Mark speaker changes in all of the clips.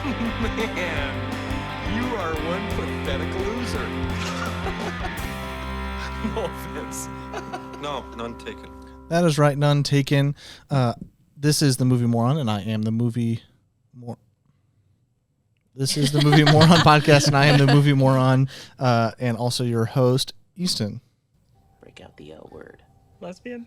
Speaker 1: Man, you are one pathetic loser. No offense.
Speaker 2: No, none taken.
Speaker 3: That is right, none taken. This is the Movie Moron, and I am the Movie This is the Movie Moron podcast, and I am the Movie Moron, and also your host, Easton.
Speaker 4: Break out the L word.
Speaker 5: Lesbian?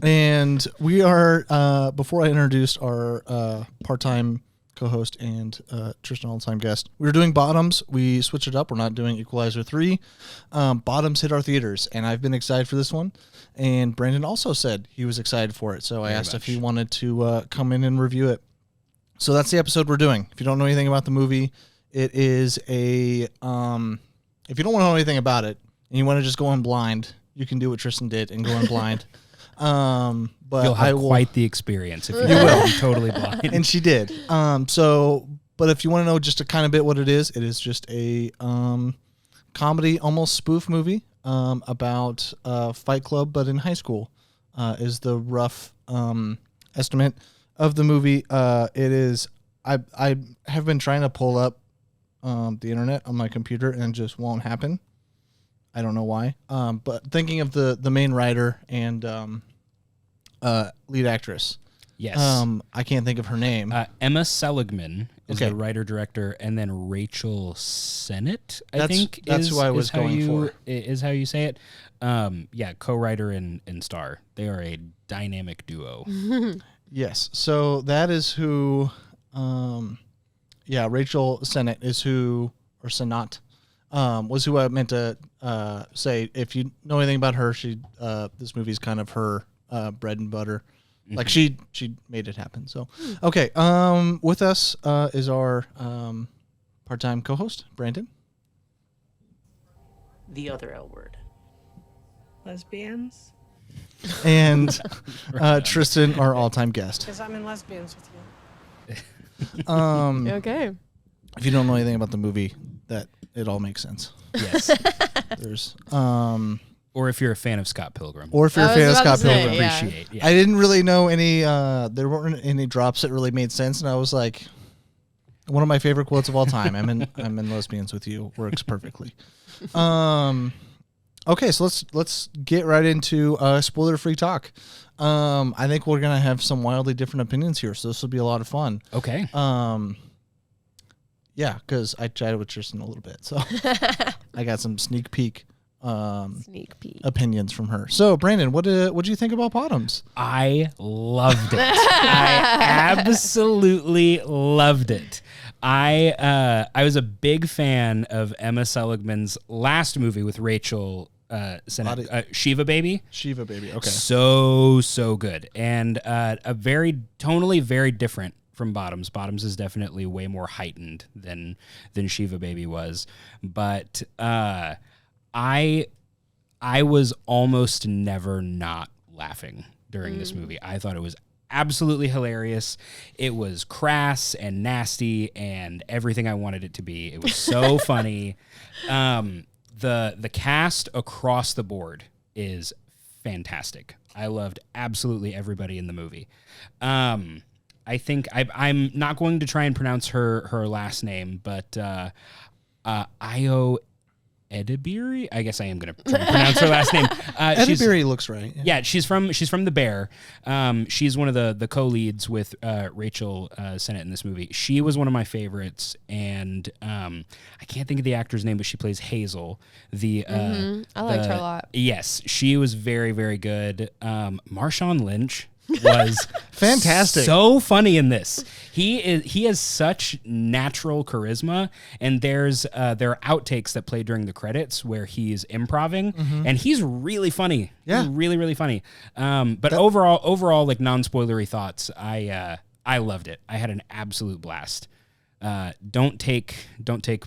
Speaker 3: And we are, before I introduced our part-time co-host and Tristen all-time guest, we were doing Bottoms. We switched it up. We're not doing Equalizer 3. Bottoms hit our theaters, and I've been excited for this one. And Brandon also said he was excited for it, so I asked if he wanted to come in and review it. So that's the episode we're doing. If you don't know anything about the movie, it is a... if you don't want to know anything about it, and you want to just go in blind, you can do what Tristen did and go in blind. But
Speaker 6: you'll have quite the experience if you will be totally blind.
Speaker 3: And she did. But if you want to know just a kind of bit what it is just a comedy, almost spoof movie about Fight Club, but in high school is the rough estimate of the movie. It is. I have been trying to pull up the internet on my computer and it just won't happen. I don't know why. But thinking of the main writer and lead actress.
Speaker 6: Yes.
Speaker 3: I can't think of her name.
Speaker 6: Emma Seligman is the writer-director, and then Rachel Sennott, I think.
Speaker 3: That's who I was going for.
Speaker 6: Is how you say it. Co-writer and star. They are a dynamic duo.
Speaker 3: Yes. So that is who... Rachel Sennott is who... Or Sennott. Was who I meant to say. If you know anything about her, this movie's kind of her bread and butter. Mm-hmm. Like she made it happen. So okay. With us is our part-time co-host Brandon.
Speaker 4: The other L word.
Speaker 5: Lesbians?
Speaker 3: And Tristen, our all-time guest.
Speaker 5: Because I'm in lesbians with you.
Speaker 7: Okay.
Speaker 3: If you don't know anything about the movie, that it all makes sense.
Speaker 6: Yes.
Speaker 3: There's
Speaker 6: or if you're a fan of Scott Pilgrim.
Speaker 3: Appreciate. Yeah. I didn't really know any there weren't any drops that really made sense, and I was like, one of my favorite quotes of all time. I'm in lesbians with you works perfectly. Okay, so let's get right into spoiler-free talk. I think we're gonna have some wildly different opinions here, so this will be a lot of fun.
Speaker 6: Okay.
Speaker 3: Yeah, because I chatted with Tristen a little bit, so I got some sneak peek opinions from her. So, Brandon, what did you think about Bottoms?
Speaker 6: I loved it. I absolutely loved it. I was a big fan of Emma Seligman's last movie with Rachel Sennott, Shiva Baby.
Speaker 3: Shiva Baby, okay.
Speaker 6: So good. And tonally very different from Bottoms. Bottoms is definitely way more heightened than Shiva Baby was. But I was almost never not laughing during this movie. I thought it was absolutely hilarious. It was crass and nasty and everything I wanted it to be. It was so funny. The cast across the board is fantastic. I loved absolutely everybody in the movie. I think I'm not going to try and pronounce her last name, but Io Edebiri. I guess I am going to try and pronounce her last name.
Speaker 3: Edebiri looks right.
Speaker 6: Yeah, she's from The Bear. She's one of the co-leads with Rachel Sennott in this movie. She was one of my favorites, and I can't think of the actor's name, but she plays Hazel.
Speaker 7: I liked her a lot.
Speaker 6: Yes, she was very, very good. Marshawn Lynch was
Speaker 3: fantastic,
Speaker 6: so funny in this. He has such natural charisma, and there are outtakes that play during the credits where he's improving, and he's really funny.
Speaker 3: Yeah,
Speaker 6: he's really, really funny. But overall, like non-spoilery thoughts, I loved it. I had an absolute blast. Don't take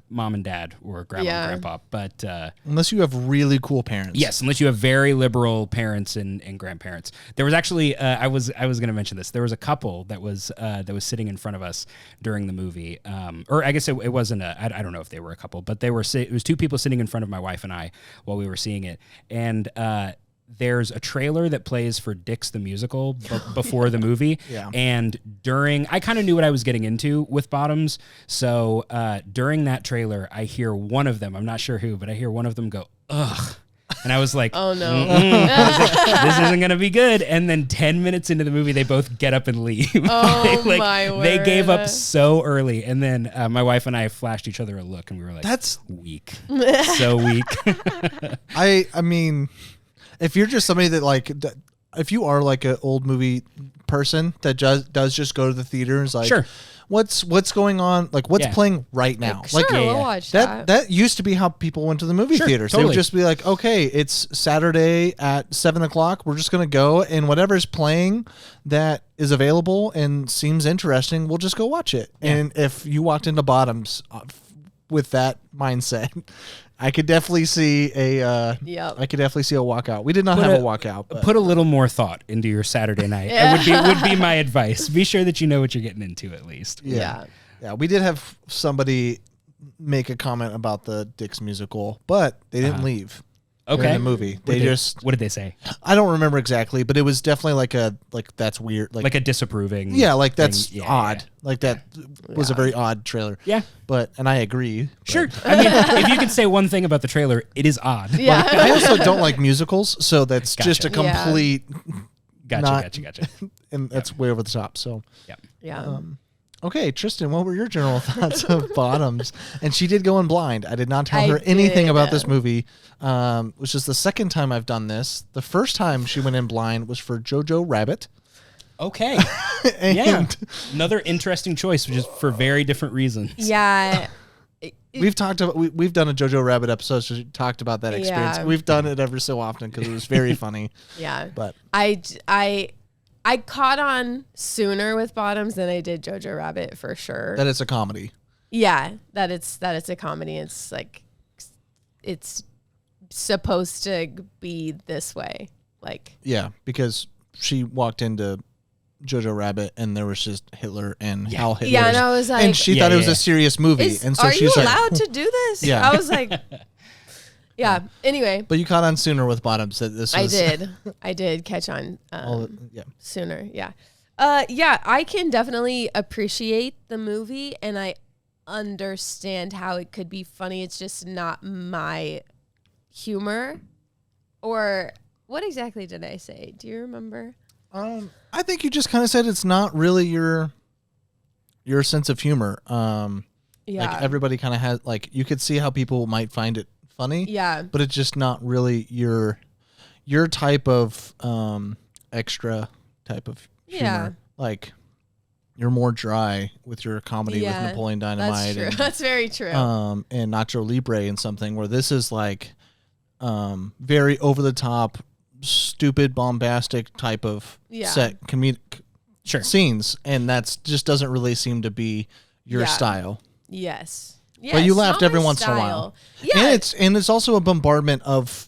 Speaker 6: mom and dad or grandma and grandpa, but
Speaker 3: unless you have really cool parents.
Speaker 6: Yes, unless you have very liberal parents and grandparents. There was actually I was going to mention this. There was a couple that was sitting in front of us during the movie, or I guess it wasn't I don't know if they were a couple, but it was two people sitting in front of my wife and I while we were seeing it, and there's a trailer that plays for Dix the Musical before the movie.
Speaker 3: Yeah.
Speaker 6: And I kind of knew what I was getting into with Bottoms. So during that trailer, I hear one of them, I'm not sure who, but I hear one of them go, ugh. And I was like,
Speaker 7: Oh no.
Speaker 6: I was like, this isn't going to be good. And then 10 minutes into the movie, they both get up and leave.
Speaker 7: Oh, my word.
Speaker 6: They gave up so early. And then my wife and I flashed each other a look and we were like,
Speaker 3: That's
Speaker 6: weak. So weak.
Speaker 3: I mean, if you're just somebody that like, if you are like an old movie person that does just go to the theater and is like,
Speaker 6: Sure.
Speaker 3: what's going on? Like, what's playing right now?
Speaker 7: Sure,
Speaker 3: Like,
Speaker 7: we'll watch that.
Speaker 3: that used to be how people went to the movie
Speaker 6: Sure,
Speaker 3: theaters. They
Speaker 6: totally.
Speaker 3: would just be like, okay, it's Saturday at 7:00. We're just gonna go, and whatever's playing that is available and seems interesting, we'll just go watch it.
Speaker 6: Yeah.
Speaker 3: And if you walked into Bottoms with that mindset, I could definitely see a
Speaker 7: Yep.
Speaker 3: I could definitely see a walkout. We did not have a walkout. But
Speaker 6: Put a little more thought into your Saturday night.
Speaker 7: Yeah.
Speaker 6: Would be my advice. Be sure that you know what you're getting into at least.
Speaker 3: yeah. We did have somebody make a comment about the Dix musical, but they didn't leave.
Speaker 6: Okay.
Speaker 3: During the movie.
Speaker 6: What did
Speaker 3: just
Speaker 6: what did they say?
Speaker 3: I don't remember exactly, but it was definitely like that's weird.
Speaker 6: Like a disapproving.
Speaker 3: yeah, like that's
Speaker 6: thing. Yeah,
Speaker 3: odd.
Speaker 6: yeah.
Speaker 3: Like that was a very odd trailer.
Speaker 6: Yeah.
Speaker 3: And I agree. but-
Speaker 6: Sure. I mean, if you could say one thing about the trailer, it is odd.
Speaker 7: Yeah.
Speaker 3: I also don't like musicals, so that's just a
Speaker 6: Gotcha.
Speaker 7: Yeah.
Speaker 3: complete
Speaker 6: Gotcha.
Speaker 3: and that's way over the top. So
Speaker 7: Yeah.
Speaker 3: okay, Tristen, what were your general thoughts of Bottoms? And she did go in blind. I did not tell
Speaker 7: I
Speaker 3: her anything
Speaker 7: did.
Speaker 3: about this movie, which is the second time I've done this. The first time she went in blind was for Jojo Rabbit.
Speaker 6: Okay.
Speaker 3: And
Speaker 6: Yeah. Another interesting choice, which is for very different reasons.
Speaker 7: Yeah.
Speaker 3: we've talked about we've done a Jojo Rabbit episode, so she talked about that experience.
Speaker 7: Yeah.
Speaker 3: We've done it ever so often because it was very funny.
Speaker 7: Yeah.
Speaker 3: But
Speaker 7: I caught on sooner with Bottoms than I did Jojo Rabbit for sure.
Speaker 3: that it's a comedy.
Speaker 7: Yeah, that it's a comedy. It's like it's supposed to be this way. Like
Speaker 3: Yeah, because she walked into Jojo Rabbit and there was just Hitler and Hal Hitler.
Speaker 7: Yeah, and I was like,
Speaker 3: and she
Speaker 6: Yeah,
Speaker 3: thought it was
Speaker 6: yeah.
Speaker 3: a serious movie, and so
Speaker 7: are
Speaker 3: she's
Speaker 7: you
Speaker 3: like,
Speaker 7: allowed to do this?
Speaker 3: Yeah.
Speaker 7: I was like, yeah. Anyway,
Speaker 3: But you caught on sooner with Bottoms that this was.
Speaker 7: I did catch on
Speaker 3: Yeah.
Speaker 7: sooner. Yeah. Yeah, I can definitely appreciate the movie and I understand how it could be funny. It's just not my humor. Or what exactly did I say? Do you remember?
Speaker 3: I think you just kind of said it's not really your sense of humor.
Speaker 7: Yeah.
Speaker 3: Like everybody kind of has, like, you could see how people might find it funny.
Speaker 7: Yeah.
Speaker 3: But it's just not really your type of extra type of humor.
Speaker 7: Yeah.
Speaker 3: Like, you're more dry with your comedy with
Speaker 7: Yeah,
Speaker 3: Napoleon
Speaker 7: That's
Speaker 3: Dynamite
Speaker 7: true.
Speaker 3: and
Speaker 7: That's very true.
Speaker 3: and Nacho Libre and something, where this is like very over the top, stupid, bombastic type of
Speaker 7: Yeah.
Speaker 3: set comedic
Speaker 6: Sure.
Speaker 3: scenes, and that's just doesn't really seem to be your
Speaker 7: Yeah.
Speaker 3: style.
Speaker 7: Yes.
Speaker 3: But you
Speaker 7: Yes,
Speaker 3: laughed
Speaker 7: not
Speaker 3: every
Speaker 7: my
Speaker 3: once in a
Speaker 7: style.
Speaker 3: while.
Speaker 7: Yeah.
Speaker 3: And it's also a bombardment of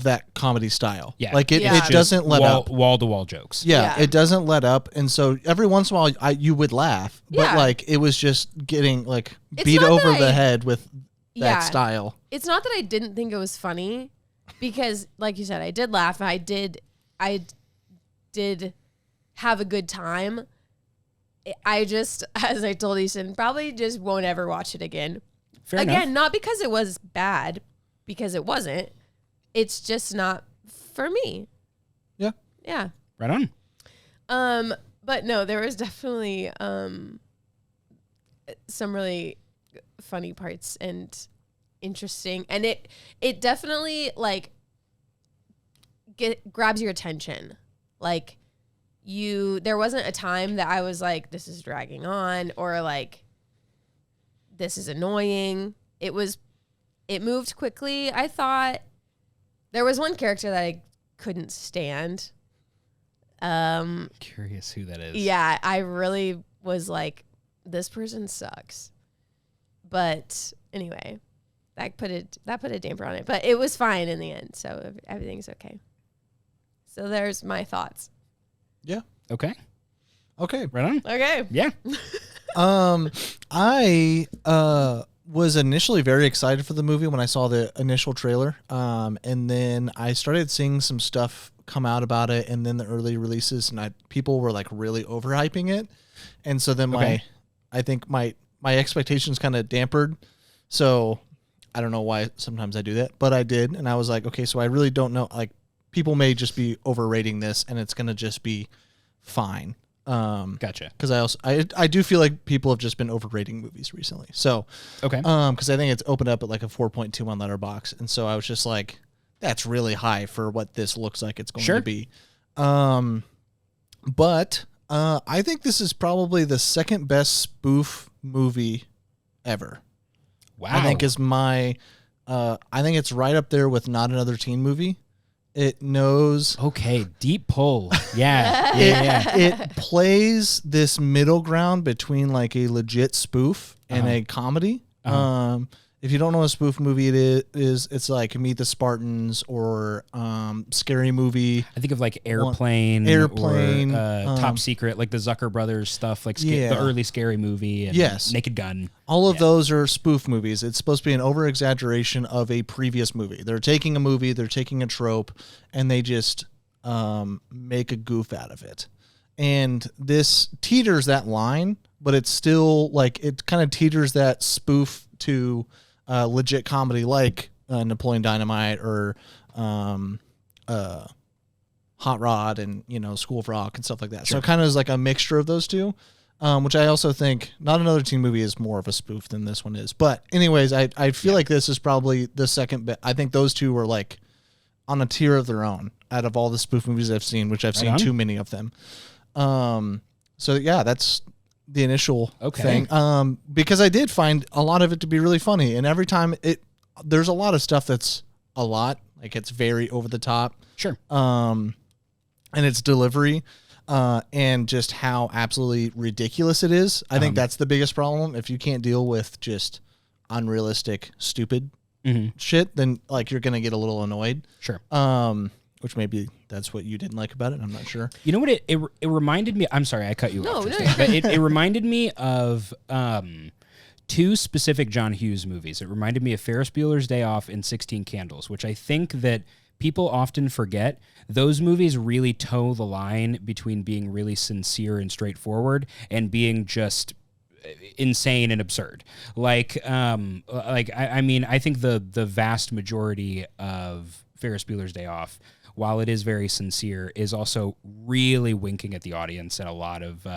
Speaker 3: that comedy style.
Speaker 6: Yeah.
Speaker 3: Like it
Speaker 7: Yeah.
Speaker 3: doesn't let up.
Speaker 6: Wall to wall jokes.
Speaker 3: Yeah,
Speaker 7: Yeah.
Speaker 3: it doesn't let up, and so every once in a while you would laugh, but
Speaker 7: Yeah.
Speaker 3: like it was just getting like
Speaker 7: It's
Speaker 3: beat
Speaker 7: not
Speaker 3: over
Speaker 7: that
Speaker 3: the
Speaker 7: I-
Speaker 3: head with that
Speaker 7: Yeah.
Speaker 3: style.
Speaker 7: It's not that I didn't think it was funny, because like you said, I did laugh. I did have a good time. I just, as I told Easton, probably just won't ever watch it again.
Speaker 6: Fair
Speaker 7: Again,
Speaker 6: enough.
Speaker 7: not because it was bad, because it wasn't. It's just not for me.
Speaker 3: Yeah.
Speaker 7: Yeah.
Speaker 6: Right on.
Speaker 7: But no, there was definitely some really funny parts and interesting, and it definitely like grabs your attention. Like there wasn't a time that I was like, this is dragging on, or like this is annoying. It moved quickly. I thought there was one character that I couldn't stand.
Speaker 6: Curious who that is.
Speaker 7: Yeah, I really was like, this person sucks. But anyway, that put a damper on it. But it was fine in the end, so everything's okay. So there's my thoughts.
Speaker 3: Yeah.
Speaker 6: Okay.
Speaker 3: Okay.
Speaker 6: Right on.
Speaker 7: Okay.
Speaker 6: Yeah.
Speaker 3: I was initially very excited for the movie when I saw the initial trailer. And then I started seeing some stuff come out about it, and then the early releases, and people were like really overhyping it. And so then I think my expectations kind of dampered. So I don't know why sometimes I do that, but I did. And I was like, okay, so I really don't know. Like, people may just be overrating this, and it's going to just be fine.
Speaker 6: Gotcha.
Speaker 3: Because I do feel like people have just been overrating movies recently. So
Speaker 6: Okay.
Speaker 3: because I think it's opened up at like a 4.2 on Letterboxd, and so I was just like, that's really high for what this looks like it's going to be. But I think this is probably the second best spoof movie ever.
Speaker 6: Wow.
Speaker 3: I think is my I think it's right up there with Not Another Teen Movie. It knows
Speaker 6: Okay, deep pull. Yeah.
Speaker 3: it plays this middle ground between like a legit spoof and a comedy. If you don't know what a spoof movie it is, it's like Meet the Spartans or Scary Movie.
Speaker 6: I think of like Airplane, or, Top Secret, like the Zucker Brothers stuff, like the early Scary Movie and Naked Gun.
Speaker 3: All of those are spoof movies. It's supposed to be an over-exaggeration of a previous movie. They're taking a movie, they're taking a trope, and they just make a goof out of it. And this teeters that line, but it's still like it kind of teeters that spoof to legit comedy like Napoleon Dynamite or Hot Rod and, School of Rock and stuff like that. Sure. So it kind of is like a mixture of those two, which I also think Not Another Teen Movie is more of a spoof than this one is. But anyways, I feel like this is probably the second best. I think those two were like on a tier of their own out of all the spoof movies I've seen, which I've seen too many of them. So yeah, that's the initial thing. Because I did find a lot of it to be really funny, and every time there's a lot of stuff that's a lot, like it's very over the top.
Speaker 6: Sure.
Speaker 3: And its delivery, and just how absolutely ridiculous it is. I think that's the biggest problem. If you can't deal with just unrealistic, stupid shit, then like you're gonna get a little annoyed.
Speaker 6: Sure.
Speaker 3: Which maybe that's what you didn't like about it. I'm not sure.
Speaker 6: You know what? It reminded me. I'm sorry, I cut you off. Tristan, but it reminded me of two specific John Hughes movies. It reminded me of Ferris Bueller's Day Off and 16 Candles, which I think that people often forget. Those movies really toe the line between being really sincere and straightforward and being just insane and absurd. I mean, I think the vast majority of Ferris Bueller's Day Off, while it is very sincere, is also really winking at the audience, and a lot of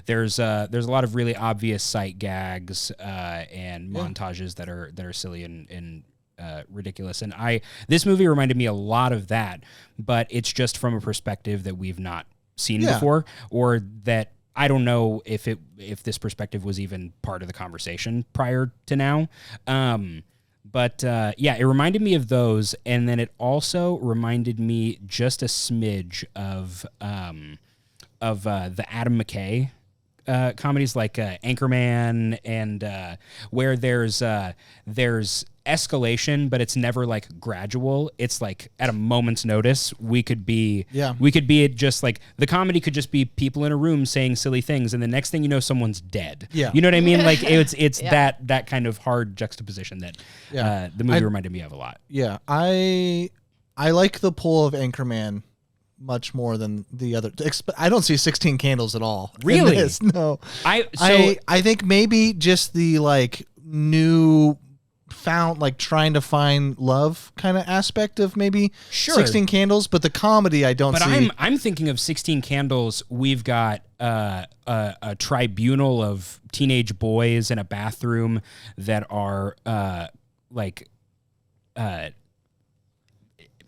Speaker 6: there's a lot of really obvious sight gags and montages that are silly and ridiculous. And this movie reminded me a lot of that, but it's just from a perspective that we've not seen before, or that I don't know if this perspective was even part of the conversation prior to now. But it reminded me of those, and then it also reminded me just a smidge of the Adam McKay comedies like Anchorman, and where there's escalation, but it's never like gradual. It's like at a moment's notice, we could be just like, the comedy could just be people in a room saying silly things, and the next thing you know, someone's dead. Yeah, you know what I mean? Like it's that kind of hard juxtaposition that the movie reminded me of a lot. Yeah, I like the pull of Anchorman much more than the other. I don't see 16 Candles at all. Really?
Speaker 3: No. I think maybe just the like new found, like trying to find love kind of aspect of maybe 16 Candles, but the comedy I don't see.
Speaker 6: But I'm thinking of 16 Candles. We've got a tribunal of teenage boys in a bathroom that are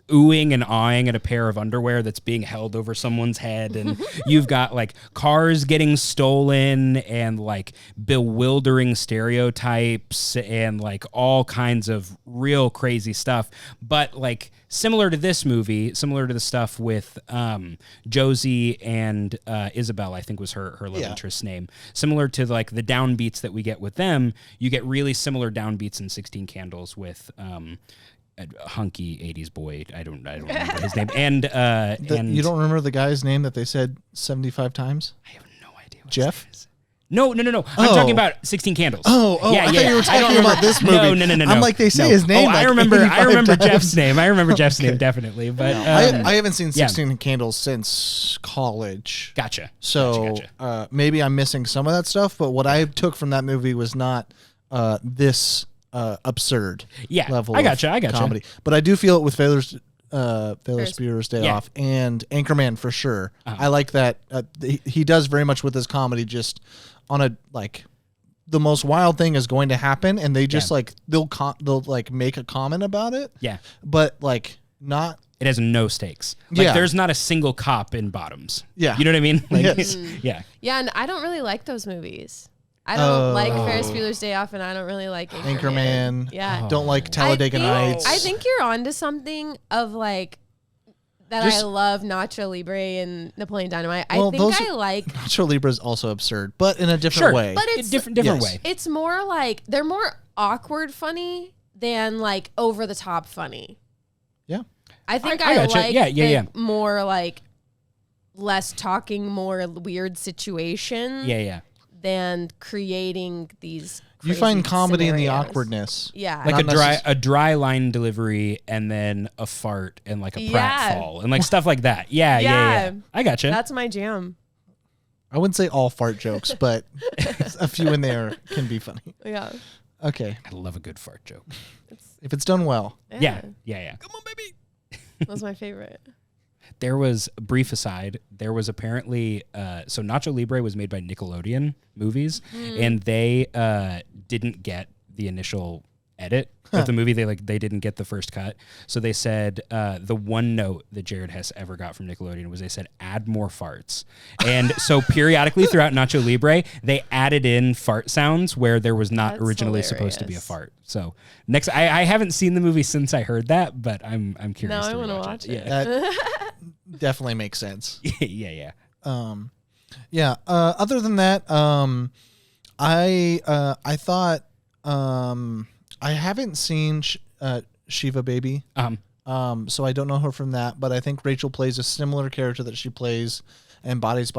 Speaker 6: oohing and awing at a pair of underwear that's being held over someone's head, and you've got like cars getting stolen and like bewildering stereotypes and like all kinds of real crazy stuff. But like similar to this movie, similar to the stuff with Josie and Isabel, I think was her love interest's name. Similar to like the downbeats that we get with them, you get really similar downbeats in 16 Candles with a hunky 80s boy. I don't remember his name. And
Speaker 3: you don't remember the guy's name that they said 75 times?
Speaker 6: I have no idea.
Speaker 3: Jeff?
Speaker 6: No. I'm talking about 16 Candles.
Speaker 3: Oh, I thought you were talking about this movie.
Speaker 6: No.
Speaker 3: I'm like, they say his name.
Speaker 6: Oh,
Speaker 3: like
Speaker 6: I remember
Speaker 3: 85 times.
Speaker 6: Jeff's name. I remember Jeff's name definitely. But
Speaker 3: I haven't seen 16 Candles since college.
Speaker 6: Gotcha.
Speaker 3: So
Speaker 6: Gotcha.
Speaker 3: Maybe I'm missing some of that stuff. But what I took from that movie was not this absurd level
Speaker 6: I gotcha.
Speaker 3: of comedy. But I do feel it with Ferris Bueller's Day Off and Anchorman for sure. I like that. He does very much with his comedy, just on a like the most wild thing is going to happen, and they just like they'll like make a comment about it. Yeah, but like not.
Speaker 6: It has no stakes. Like there's not a single cop in Bottoms. Yeah, you know what I mean? Like,
Speaker 7: yeah, and I don't really like those movies. I don't like Ferris Bueller's Day Off, and I don't really like Anchorman. Yeah,
Speaker 3: don't like Talladega Nights.
Speaker 7: I think you're onto something of like that. I love Nacho Libre and Napoleon Dynamite. I think I like
Speaker 3: Nacho Libre is also absurd, but in a different way.
Speaker 7: But it's
Speaker 6: different way.
Speaker 7: It's more like they're more awkward funny than like over the top funny.
Speaker 3: Yeah,
Speaker 7: I think I like more like less talking, more weird situation.
Speaker 6: Yeah.
Speaker 7: Than creating these.
Speaker 3: You find comedy
Speaker 7: scenarios.
Speaker 3: in the awkwardness.
Speaker 7: Yeah.
Speaker 6: Like a dry line delivery and then a fart and like a pratfall and like stuff like that. Yeah. I gotcha.
Speaker 7: That's my jam.
Speaker 3: I wouldn't say all fart jokes, but a few in there can be funny.
Speaker 7: Yeah.
Speaker 3: Okay.
Speaker 6: I love a good fart joke.
Speaker 3: If it's done well.
Speaker 6: Yeah.
Speaker 1: Come on, baby.
Speaker 7: That's my favorite.
Speaker 6: There was a brief aside. There was apparently so Nacho Libre was made by Nickelodeon Movies, and they didn't get the initial edit of the movie. They didn't get the first cut, so they said the one note that Jared Hess ever got from Nickelodeon was they said add more farts, and so periodically throughout Nacho Libre they added in fart sounds where there was not originally supposed to be a fart. So next, I haven't seen the movie since I heard that, but I'm curious.
Speaker 7: No, I want to watch it.
Speaker 3: Yeah. That definitely makes sense.
Speaker 6: Yeah.
Speaker 3: Other than that, I thought I haven't seen Shiva Baby. So I don't know her from that, but I think Rachel plays a similar character that she plays in Bodies.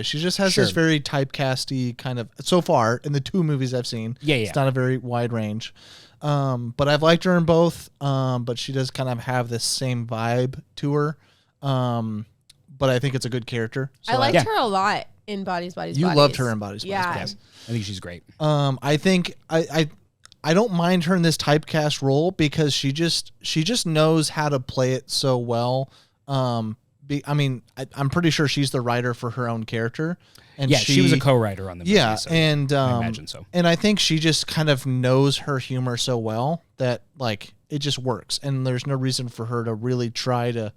Speaker 3: She just has this very typecasty kind of, so far in the two movies I've seen. It's not a very wide range. But I've liked her in both. But she does kind of have this same vibe to her. But I think it's a good character. So
Speaker 7: I liked her a lot in Bodies.
Speaker 3: You loved her in Bodies.
Speaker 7: Yeah.
Speaker 6: I think she's great.
Speaker 3: I think I don't mind her in this typecast role because she just knows how to play it so well. I'm pretty sure she's the writer for her own character. And
Speaker 6: she was a co-writer on the movie.
Speaker 3: Yeah,
Speaker 6: so
Speaker 3: and
Speaker 6: I imagine so.
Speaker 3: And I think she just kind of knows her humor so well that like it just works, and there's no reason for her to really try to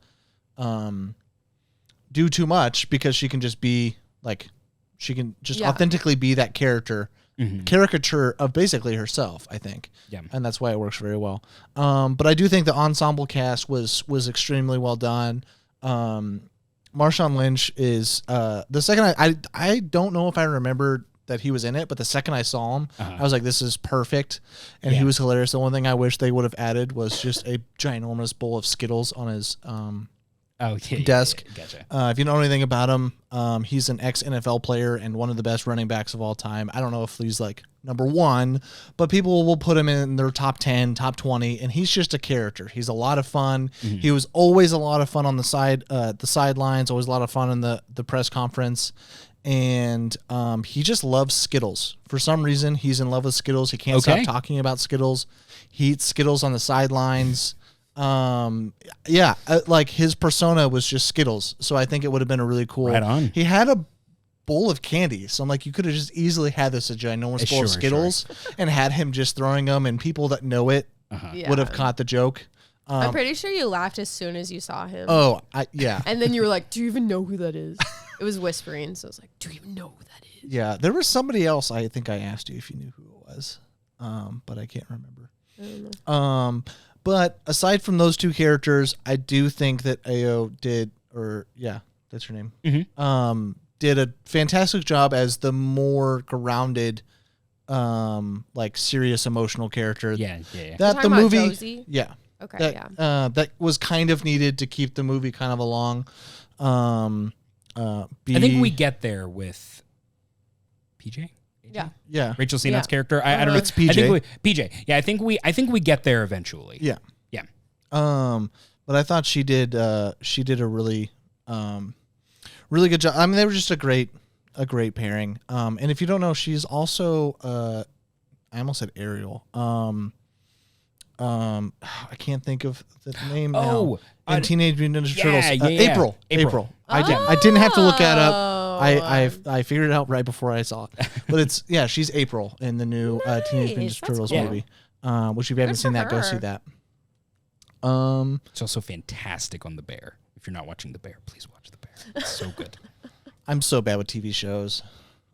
Speaker 3: do too much because she can just be like she can just authentically be that character. Caricature of basically herself, I think. Yeah. And that's why it works very well. But I do think the ensemble cast was extremely well done. Marshawn Lynch is the second I don't know if I remember that he was in it, but the second I saw him, I was like, this is perfect. And he was hilarious. The one thing I wish they would have added was just a ginormous bowl of Skittles on his desk.
Speaker 6: Gotcha.
Speaker 3: If you don't know anything about him, he's an ex-NFL player and one of the best running backs of all time. I don't know if he's like number one, but people will put him in their top 10, top 20, and he's just a character. He's a lot of fun. He was always a lot of fun on the sidelines, always a lot of fun in the press conference. And he just loves Skittles. For some reason, he's in love with Skittles. He can't stop talking about Skittles. He eats Skittles on the sidelines. Like his persona was just Skittles, so I think it would have been a really cool.
Speaker 6: Right on.
Speaker 3: He had a bowl of candy, so I'm like, you could have just easily had this a ginormous bowl of Skittles and had him just throwing them, and people that know it would have caught the joke.
Speaker 7: I'm pretty sure you laughed as soon as you saw him.
Speaker 3: Oh,
Speaker 7: And then you were like, "Do you even know who that is?" It was whispering, so I was like, "Do you even know who that is?"
Speaker 3: Yeah, there was somebody else. I think I asked you if you knew who it was, but I can't remember.
Speaker 7: I don't know.
Speaker 3: But aside from those two characters, I do think that Ao did, that's her name, did a fantastic job as the more grounded, like serious emotional character.
Speaker 6: Yeah.
Speaker 3: That the movie,
Speaker 7: Josie? Okay,
Speaker 3: that was kind of needed to keep the movie kind of along.
Speaker 6: I think we get there with PJ.
Speaker 7: Yeah.
Speaker 3: Yeah.
Speaker 6: Rachel Sennott's
Speaker 7: Yeah.
Speaker 6: character. I don't know.
Speaker 3: It's PJ.
Speaker 6: I think PJ. Yeah, I think we get there eventually.
Speaker 3: Yeah.
Speaker 6: Yeah.
Speaker 3: But I thought she did a really really good job. I mean, they were just a great pairing. And if you don't know, she's also I almost said Ariel. I can't think of the name now. In Teenage Mutant Ninja Turtles. April. I didn't have to look that up. I figured it out right before I saw it. But she's April in the new Teenage Mutant Ninja Turtles movie. Which if you haven't seen that, go see that.
Speaker 6: It's also fantastic on The Bear. If you're not watching The Bear, please watch The Bear. It's so good.
Speaker 3: I'm so bad with TV shows.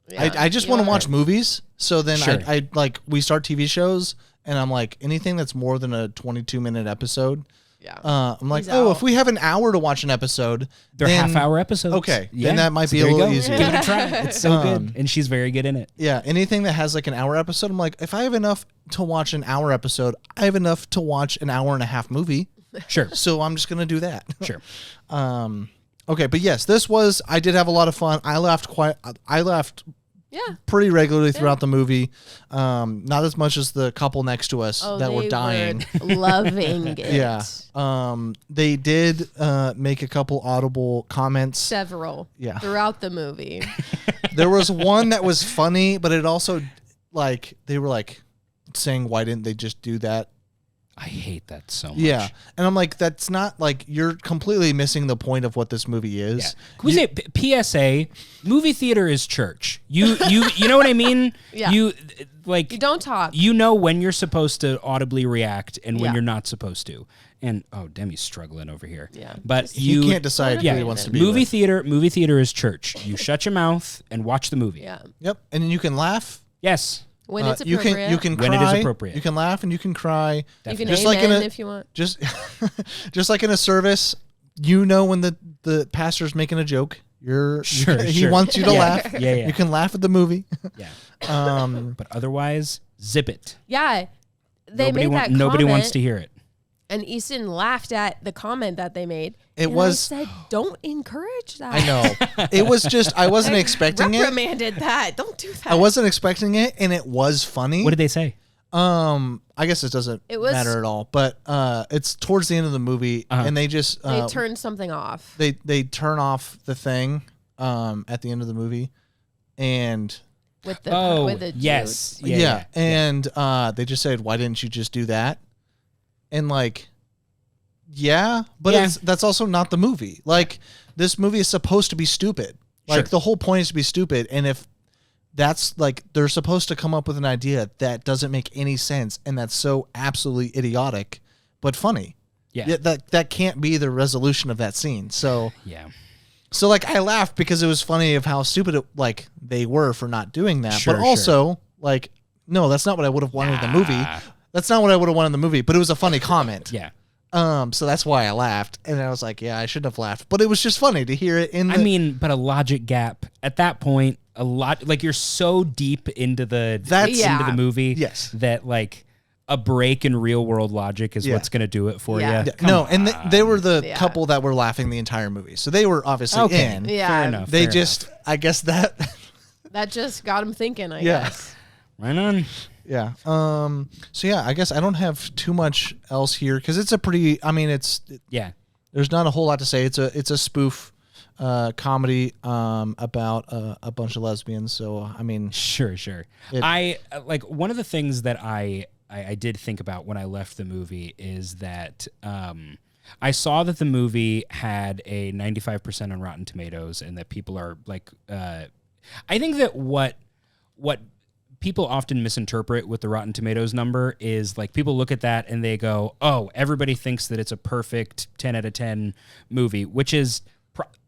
Speaker 7: Yeah,
Speaker 3: I just want to watch movies. So then
Speaker 6: Sure.
Speaker 3: I we start TV shows and I'm like, anything that's more than a 22-minute episode.
Speaker 7: Yeah.
Speaker 3: I'm like,
Speaker 7: He's
Speaker 3: oh,
Speaker 7: out.
Speaker 3: if we have an hour to watch an episode,
Speaker 6: They're
Speaker 3: then,
Speaker 6: half-hour episodes.
Speaker 3: Okay,
Speaker 6: Yeah.
Speaker 3: then that might
Speaker 6: So
Speaker 3: be a
Speaker 6: there you
Speaker 3: little
Speaker 6: go.
Speaker 3: easier.
Speaker 6: Give it a try. It's so good, and she's very good in it.
Speaker 3: Yeah, anything that has like an hour episode, I'm like, if I have enough to watch an hour episode, I have enough to watch an hour and a half movie.
Speaker 6: Sure.
Speaker 3: So I'm just gonna do that.
Speaker 6: Sure.
Speaker 3: Okay, but yes, I did have a lot of fun. I laughed
Speaker 7: Yeah.
Speaker 3: pretty regularly throughout the movie. Not as much as the couple next to us that were dying.
Speaker 7: Loving it.
Speaker 3: Yeah. They did make a couple audible comments.
Speaker 7: Several.
Speaker 3: Yeah.
Speaker 7: Throughout the movie.
Speaker 3: There was one that was funny, but it also they were saying, why didn't they just do that?
Speaker 6: I hate that so much.
Speaker 3: Yeah. And I'm like, that's not you're completely missing the point of what this movie is.
Speaker 6: Yeah. Can we say PSA? Movie theater is church. You know what I mean?
Speaker 7: Yeah.
Speaker 6: You
Speaker 7: don't talk.
Speaker 6: You know when you're supposed to audibly react and when
Speaker 7: Yeah.
Speaker 6: you're not supposed to. And Demi's struggling over here.
Speaker 7: Yeah.
Speaker 6: But
Speaker 3: He can't decide who he wants to be
Speaker 6: movie
Speaker 3: with.
Speaker 6: theater is church. You shut your mouth and watch the movie.
Speaker 7: Yeah.
Speaker 3: Yep. And then you can laugh.
Speaker 6: Yes.
Speaker 7: When it's
Speaker 3: you
Speaker 7: appropriate.
Speaker 3: can
Speaker 6: When
Speaker 3: cry.
Speaker 6: it is appropriate.
Speaker 3: You can laugh and you can cry.
Speaker 7: You can
Speaker 6: Definitely.
Speaker 3: Just like in
Speaker 7: amen
Speaker 3: a-
Speaker 7: if you want.
Speaker 3: Just like in a service, when the pastor's making a joke, he wants you to laugh.
Speaker 6: Yeah, yeah.
Speaker 3: You can laugh at the movie.
Speaker 6: Yeah.
Speaker 3: Um,
Speaker 6: But otherwise, zip it.
Speaker 7: Yeah. They made that
Speaker 6: Nobody
Speaker 7: comment,
Speaker 6: wants to hear it.
Speaker 7: and Easton laughed at the comment that they made.
Speaker 3: It
Speaker 7: and
Speaker 3: was-
Speaker 7: I said, don't encourage that.
Speaker 3: I know. It was just I wasn't expecting it.
Speaker 7: Reprimanded that. Don't do that.
Speaker 3: I wasn't expecting it, and it was funny.
Speaker 6: What did they say?
Speaker 3: I guess it doesn't matter at all. But it's towards the end of the movie, and they just
Speaker 7: They turned something off.
Speaker 3: they turn off the thing at the end of the movie, and
Speaker 7: With the
Speaker 6: yes.
Speaker 7: dude.
Speaker 6: Yeah.
Speaker 3: and they just said, why didn't you just do that? And but that's also not the movie. This movie is supposed to be stupid.
Speaker 6: Sure.
Speaker 3: The whole point is to be stupid, and if that's they're supposed to come up with an idea that doesn't make any sense and that's so absolutely idiotic but funny.
Speaker 6: Yeah.
Speaker 3: That can't be the resolution of that scene. So
Speaker 6: Yeah.
Speaker 3: I laughed because it was funny of how stupid they were for not doing that.
Speaker 6: Sure,
Speaker 3: but also no, that's not what I would have wanted in the movie. That's not what I would have wanted in the movie, but it was a funny comment.
Speaker 6: Yeah.
Speaker 3: So that's why I laughed, and I was like, yeah, I shouldn't have laughed, but it was just funny to hear it in the...
Speaker 6: I mean, but a logic gap at that point, you're so deep into the movie
Speaker 3: Yes.
Speaker 6: that a break in real world logic is what's going to do it for
Speaker 7: Yeah.
Speaker 6: you.
Speaker 3: no, and they were the
Speaker 7: Yeah.
Speaker 3: couple that were laughing the entire movie, so they were obviously
Speaker 6: Okay.
Speaker 3: in.
Speaker 7: Yeah.
Speaker 6: Fair enough.
Speaker 3: They
Speaker 6: fair
Speaker 3: just, I guess that,
Speaker 7: That just got him thinking, I
Speaker 3: Yeah.
Speaker 7: guess.
Speaker 6: enough. Right on.
Speaker 3: yeah. So yeah, I guess I don't have too much else here because it's a pretty. I mean,
Speaker 6: Yeah.
Speaker 3: there's not a whole lot to say. It's a spoof comedy about a bunch of lesbians. So I mean,
Speaker 6: Sure. I one of the things that I did think about when I left the movie is that I saw that the movie had a 95% on Rotten Tomatoes and that people are I think that what people often misinterpret with the Rotten Tomatoes number is people look at that and they go, oh, everybody thinks that it's a perfect 10 out of 10 movie, which is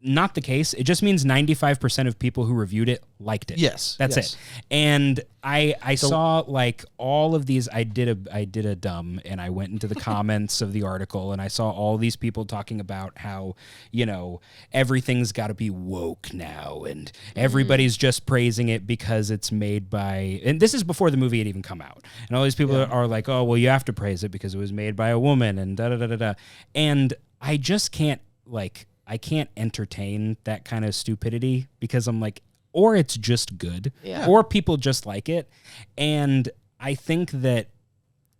Speaker 6: not the case. It just means 95% of people who reviewed it liked it.
Speaker 3: Yes,
Speaker 6: That's
Speaker 3: yes.
Speaker 6: it. And I saw all of these. I did a dumb and I went into the comments of the article and I saw all these people talking about how, everything's got to be woke now and everybody's just praising it because it's made by, and this is before the movie had even come out. And all these people are like, oh, well, you have to praise it because it was made by a woman and da da da da da. And I just can't I can't entertain that kind of stupidity because I'm like, or it's just good,
Speaker 7: Yeah.
Speaker 6: or people just like it. And I think that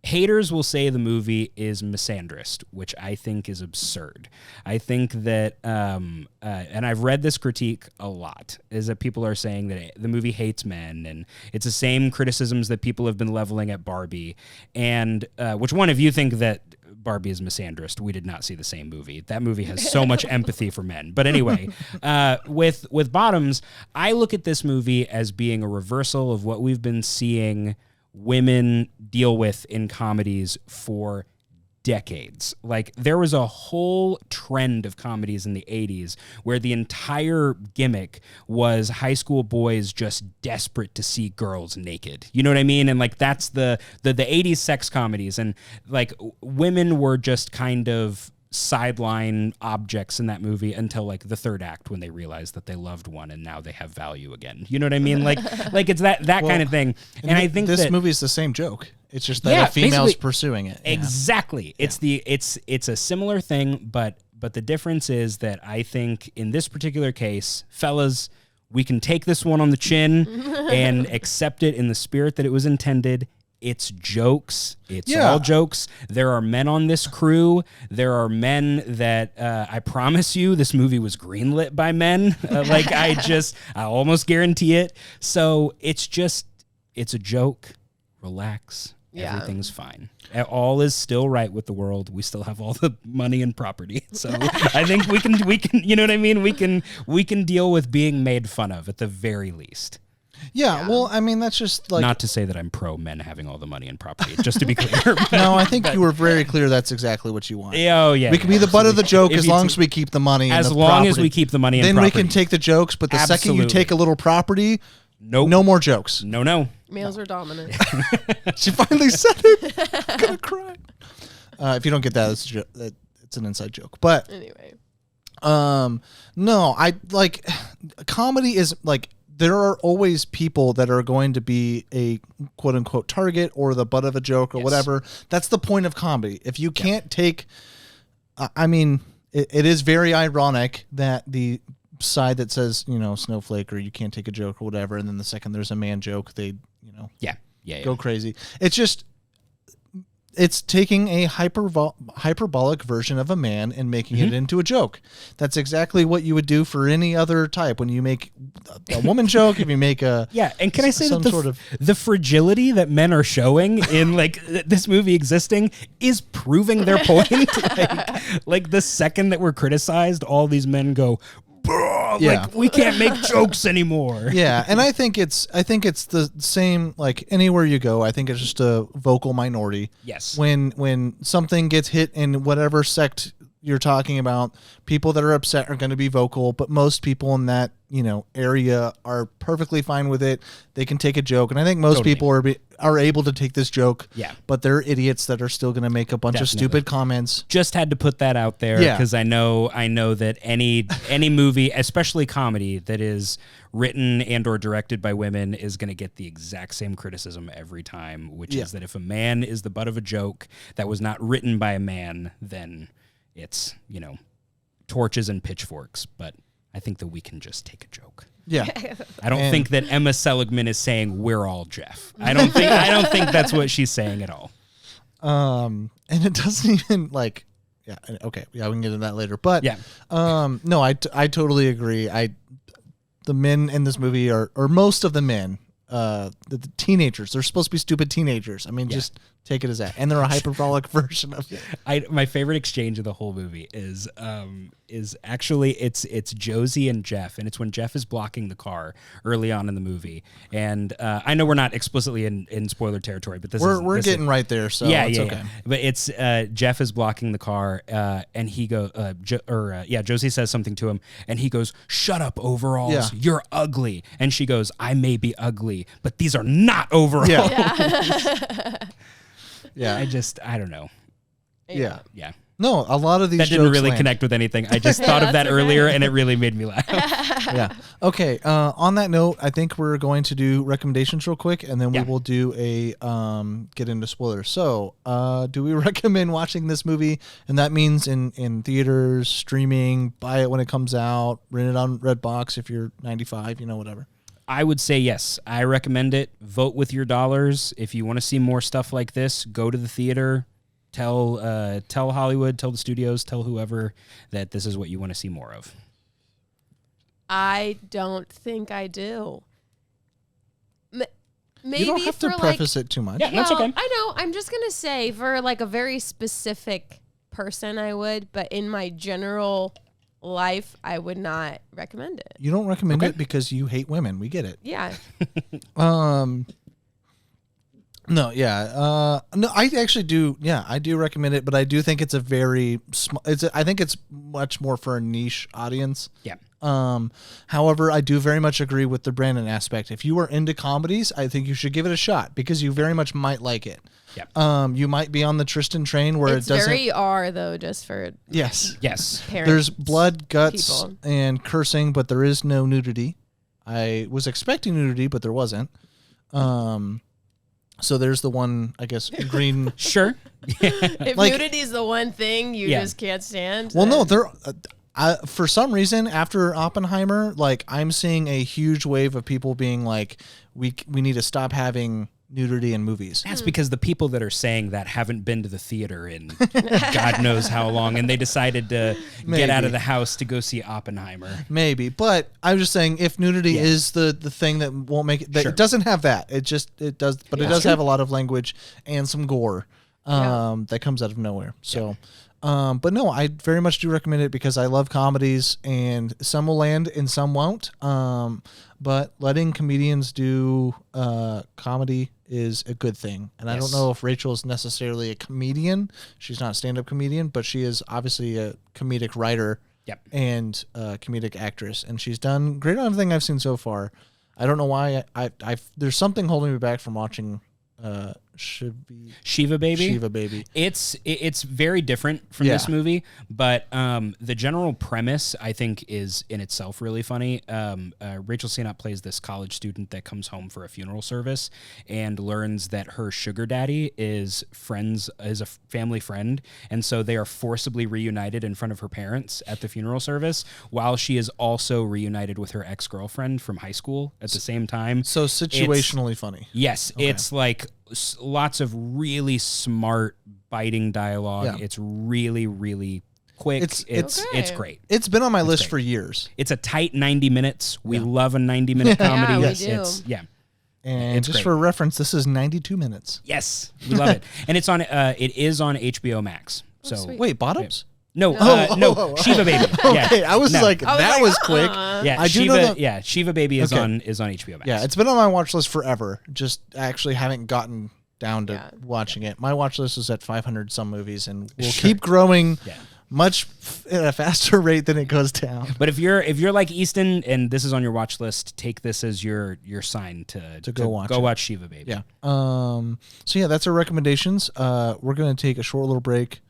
Speaker 6: haters will say the movie is misandrist, which I think is absurd. I think that, and I've read this critique a lot, is that people are saying that the movie hates men, and it's the same criticisms that people have been leveling at Barbie. And which one of you think that Barbie is misandrist? We did not see the same movie. That movie has so much empathy for men. But anyway, with Bottoms, I look at this movie as being a reversal of what we've been seeing women deal with in comedies for decades. Like, there was a whole trend of comedies in the 80s where the entire gimmick was high school boys just desperate to see girls naked. You know what I mean? And like, that's the 80s sex comedies, and like, women were just kind of sideline objects in that movie until like the third act, when they realized that they loved one and now they have value again. You know what I mean? Like it's that kind of thing. And I think
Speaker 3: this
Speaker 6: that
Speaker 3: movie is the same joke. It's just that a female's
Speaker 6: basically,
Speaker 3: pursuing it. Yeah.
Speaker 6: Exactly. It's a similar thing, but the difference is that I think in this particular case, fellas, we can take this one on the chin and accept it in the spirit that it was intended. It's jokes. It's all jokes. There are men on this crew. There are men that I promise you this movie was greenlit by men. I almost guarantee it. So it's a joke. Relax.
Speaker 7: Yeah.
Speaker 6: Everything's fine. All is still right with the world. We still have all the money and property. So I think we can, you know what I mean? We can deal with being made fun of at the very least.
Speaker 3: Yeah, well, I mean, that's just like...
Speaker 6: Not to say that I'm pro men having all the money and property, just to be clear.
Speaker 3: No, I think you were very clear that's exactly what you want.
Speaker 6: Oh, yeah.
Speaker 3: We can be the butt of the joke as long as we keep the money and the property.
Speaker 6: As long as we keep the money and
Speaker 3: then
Speaker 6: property.
Speaker 3: Then we can take the jokes, but the second you take a little property,
Speaker 6: nope.
Speaker 3: No more jokes.
Speaker 6: No.
Speaker 7: Males are dominant.
Speaker 3: She finally said it. I'm going to cry. If you don't get that, it's an inside joke. But
Speaker 7: Anyway.
Speaker 3: No, I like... Comedy is like... There are always people that are going to be a quote unquote target or the butt of a joke or whatever. That's the point of comedy. If you can't take, I mean, it is very ironic that the side that says, snowflake or you can't take a joke or whatever, and then the second there's a man joke, they, go crazy. It's just, it's taking a hyperbolic version of a man and making it into a joke. That's exactly what you would do for any other type. When you make a woman joke, if you make a...
Speaker 6: Yeah, and can I say that the fragility that men are showing in like this movie existing is proving their point? like the second that we're criticized, all these men go... Like we can't make jokes anymore.
Speaker 3: Yeah, and I think it's the same like anywhere you go. I think it's just a vocal minority.
Speaker 6: Yes.
Speaker 3: When something gets hit in whatever sect you're talking about, people that are upset are going to be vocal, but most people in that, area are perfectly fine with it. They can take a joke, and I think most people are able to take this joke.
Speaker 6: Yeah.
Speaker 3: But they're idiots that are still going to make a bunch of stupid comments.
Speaker 6: Just had to put that out there because I know that any movie, especially comedy, that is written and or directed by women is going to get the exact same criticism every time, which is that if a man is the butt of a joke that was not written by a man, then it's, torches and pitchforks. But I think that we can just take a joke.
Speaker 3: Yeah.
Speaker 6: I don't think that Emma Seligman is saying we're all Jeff. I don't think that's what she's saying at all.
Speaker 3: And it doesn't even like, yeah. Okay. Yeah. We can get into that later, but no, I totally agree. The men in this movie or most of the men, the teenagers, they're supposed to be stupid teenagers. I mean, just take it as that. And they're a hyperbolic version of it.
Speaker 6: My favorite exchange of the whole movie is actually it's Josie and Jeff, and it's when Jeff is blocking the car early on in the movie. And I know we're not explicitly in spoiler territory, but
Speaker 3: we're getting right there, so it's okay.
Speaker 6: But it's Jeff is blocking the car, and he goes, Josie says something to him, and he goes, "Shut up, overalls! You're ugly." And she goes, "I may be ugly, but these are not overalls."
Speaker 3: Yeah.
Speaker 6: I don't know.
Speaker 3: Yeah.
Speaker 6: Yeah.
Speaker 3: No, a lot of these
Speaker 6: that didn't
Speaker 3: jokes
Speaker 6: really
Speaker 3: land.
Speaker 6: connect with anything. I just thought of that earlier, and it really made me laugh.
Speaker 3: Yeah. Okay. On that note, I think we're going to do recommendations real quick, and then we will do a get into spoilers. So, do we recommend watching this movie? And that means in theaters, streaming, buy it when it comes out, rent it on Redbox if you're 95, whatever.
Speaker 6: I would say yes. I recommend it. Vote with your dollars. If you want to see more stuff like this, go to the theater. Tell Hollywood, tell the studios, tell whoever that this is what you want to see more of.
Speaker 7: I don't think I do. Maybe
Speaker 3: You don't have to
Speaker 7: for
Speaker 3: preface it too much.
Speaker 6: Yeah, that's okay.
Speaker 7: I know. I'm just gonna say for like a very specific person, I would, but in my general life, I would not recommend it.
Speaker 3: You don't recommend it because you hate women. We get it.
Speaker 7: Yeah.
Speaker 3: No, yeah. No, I actually do. Yeah, I do recommend it, but I do think it's a very I think it's much more for a niche audience.
Speaker 6: Yeah.
Speaker 3: However, I do very much agree with the Brandon aspect. If you are into comedies, I think you should give it a shot because you very much might like it.
Speaker 6: Yeah.
Speaker 3: You might be on the Tristen train where
Speaker 7: It's
Speaker 3: it doesn't.
Speaker 7: very R though, just for
Speaker 3: Yes.
Speaker 6: Yes.
Speaker 7: parents.
Speaker 3: There's blood, guts,
Speaker 7: people.
Speaker 3: and cursing, but there is no nudity. I was expecting nudity, but there wasn't. So there's the one, I guess, green.
Speaker 6: Sure.
Speaker 7: If
Speaker 3: like-
Speaker 7: nudity is the one thing you
Speaker 6: Yeah.
Speaker 7: just can't stand.
Speaker 3: Well, no,
Speaker 7: then-
Speaker 3: there. For some reason, after Oppenheimer, like I'm seeing a huge wave of people being like, we need to stop having nudity in movies.
Speaker 6: That's because the people that are saying that haven't been to the theater in God knows how long, and they decided to get out
Speaker 3: Maybe.
Speaker 6: of the house to go see Oppenheimer.
Speaker 3: Maybe, but I was just saying, if nudity
Speaker 6: Yeah.
Speaker 3: is the thing that won't make it, that
Speaker 6: Sure.
Speaker 3: it doesn't have that. It does, but it does have a lot of language and some gore that comes out of nowhere. So, but no, I very much do recommend it because I love comedies, and some will land and some won't. But letting comedians do comedy is a good thing. And I don't
Speaker 6: Yes.
Speaker 3: know if Rachel is necessarily a comedian. She's not a stand-up comedian, but she is obviously a comedic writer.
Speaker 6: Yep.
Speaker 3: And comedic actress, and she's done great on everything I've seen so far. I don't know why I there's something holding me back from watching
Speaker 6: Shiva Baby.
Speaker 3: Shiva Baby.
Speaker 6: It's very different from this movie, but the general premise I think is in itself really funny. Rachel Sennott plays this college student that comes home for a funeral service and learns that her sugar daddy is a family friend, and so they are forcibly reunited in front of her parents at the funeral service, while she is also reunited with her ex-girlfriend from high school at the same time.
Speaker 3: So situationally funny.
Speaker 6: Yes, it's like lots of really smart, biting dialogue.
Speaker 3: Yeah.
Speaker 6: It's really, really quick. It's
Speaker 7: Okay.
Speaker 6: great.
Speaker 3: It's been on my list
Speaker 6: great.
Speaker 3: for years.
Speaker 6: It's a tight 90 minutes. We love a 90-minute comedy.
Speaker 7: Yeah, we
Speaker 3: Yes.
Speaker 7: do.
Speaker 3: And
Speaker 6: It's
Speaker 3: just
Speaker 6: great.
Speaker 3: for reference, this is 92 minutes.
Speaker 6: Yes, we love it. And it's on. It is on HBO Max. So
Speaker 7: sweet.
Speaker 3: Wait, Bottoms?
Speaker 6: no,
Speaker 3: Oh.
Speaker 6: Shiva Baby. Yeah,
Speaker 3: Okay, I was
Speaker 6: No.
Speaker 3: like, that was quick.
Speaker 6: yeah,
Speaker 3: I do
Speaker 6: Shiva.
Speaker 3: know that-
Speaker 6: Yeah, Shiva Baby is
Speaker 3: Okay.
Speaker 6: on HBO Max.
Speaker 3: Yeah, it's been on my watch list forever. Just actually haven't gotten down to
Speaker 7: Yeah.
Speaker 3: watching it. My watch list is at 500 some movies, and will keep growing
Speaker 6: Yeah.
Speaker 3: much at a faster rate than it goes down.
Speaker 6: But if you're like Easton and this is on your watch list, take this as your sign to
Speaker 3: go watch it.
Speaker 6: watch Shiva Baby.
Speaker 3: Yeah. So yeah, that's our recommendations. We're gonna take a short little break.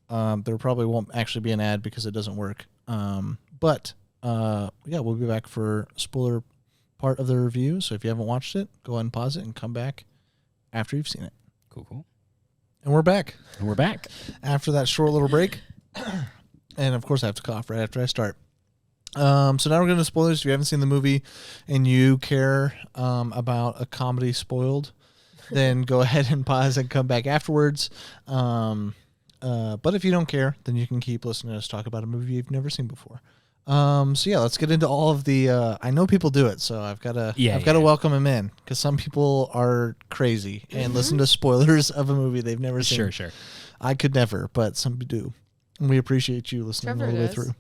Speaker 3: There probably won't actually be an ad because it doesn't work. But yeah, we'll be back for spoiler part of the review. So if you haven't watched it, go ahead and pause it and come back after you've seen it.
Speaker 6: Cool.
Speaker 3: And we're back
Speaker 6: And we're back.
Speaker 3: after that short little break. And of course, I have to cough right after I start. So now we're going to spoilers. If you haven't seen the movie and you care about a comedy spoiled, then go ahead and pause and come back afterwards. But if you don't care, then you can keep listening to us talk about a movie you've never seen before. So yeah, let's get into all of the. I know people do it, so I've got to welcome them in because some people are crazy and listen to spoilers of a movie they've never seen.
Speaker 6: Sure.
Speaker 3: I could never, but some do. And we appreciate you listening
Speaker 7: Trevor
Speaker 3: all the way
Speaker 7: does.
Speaker 3: through.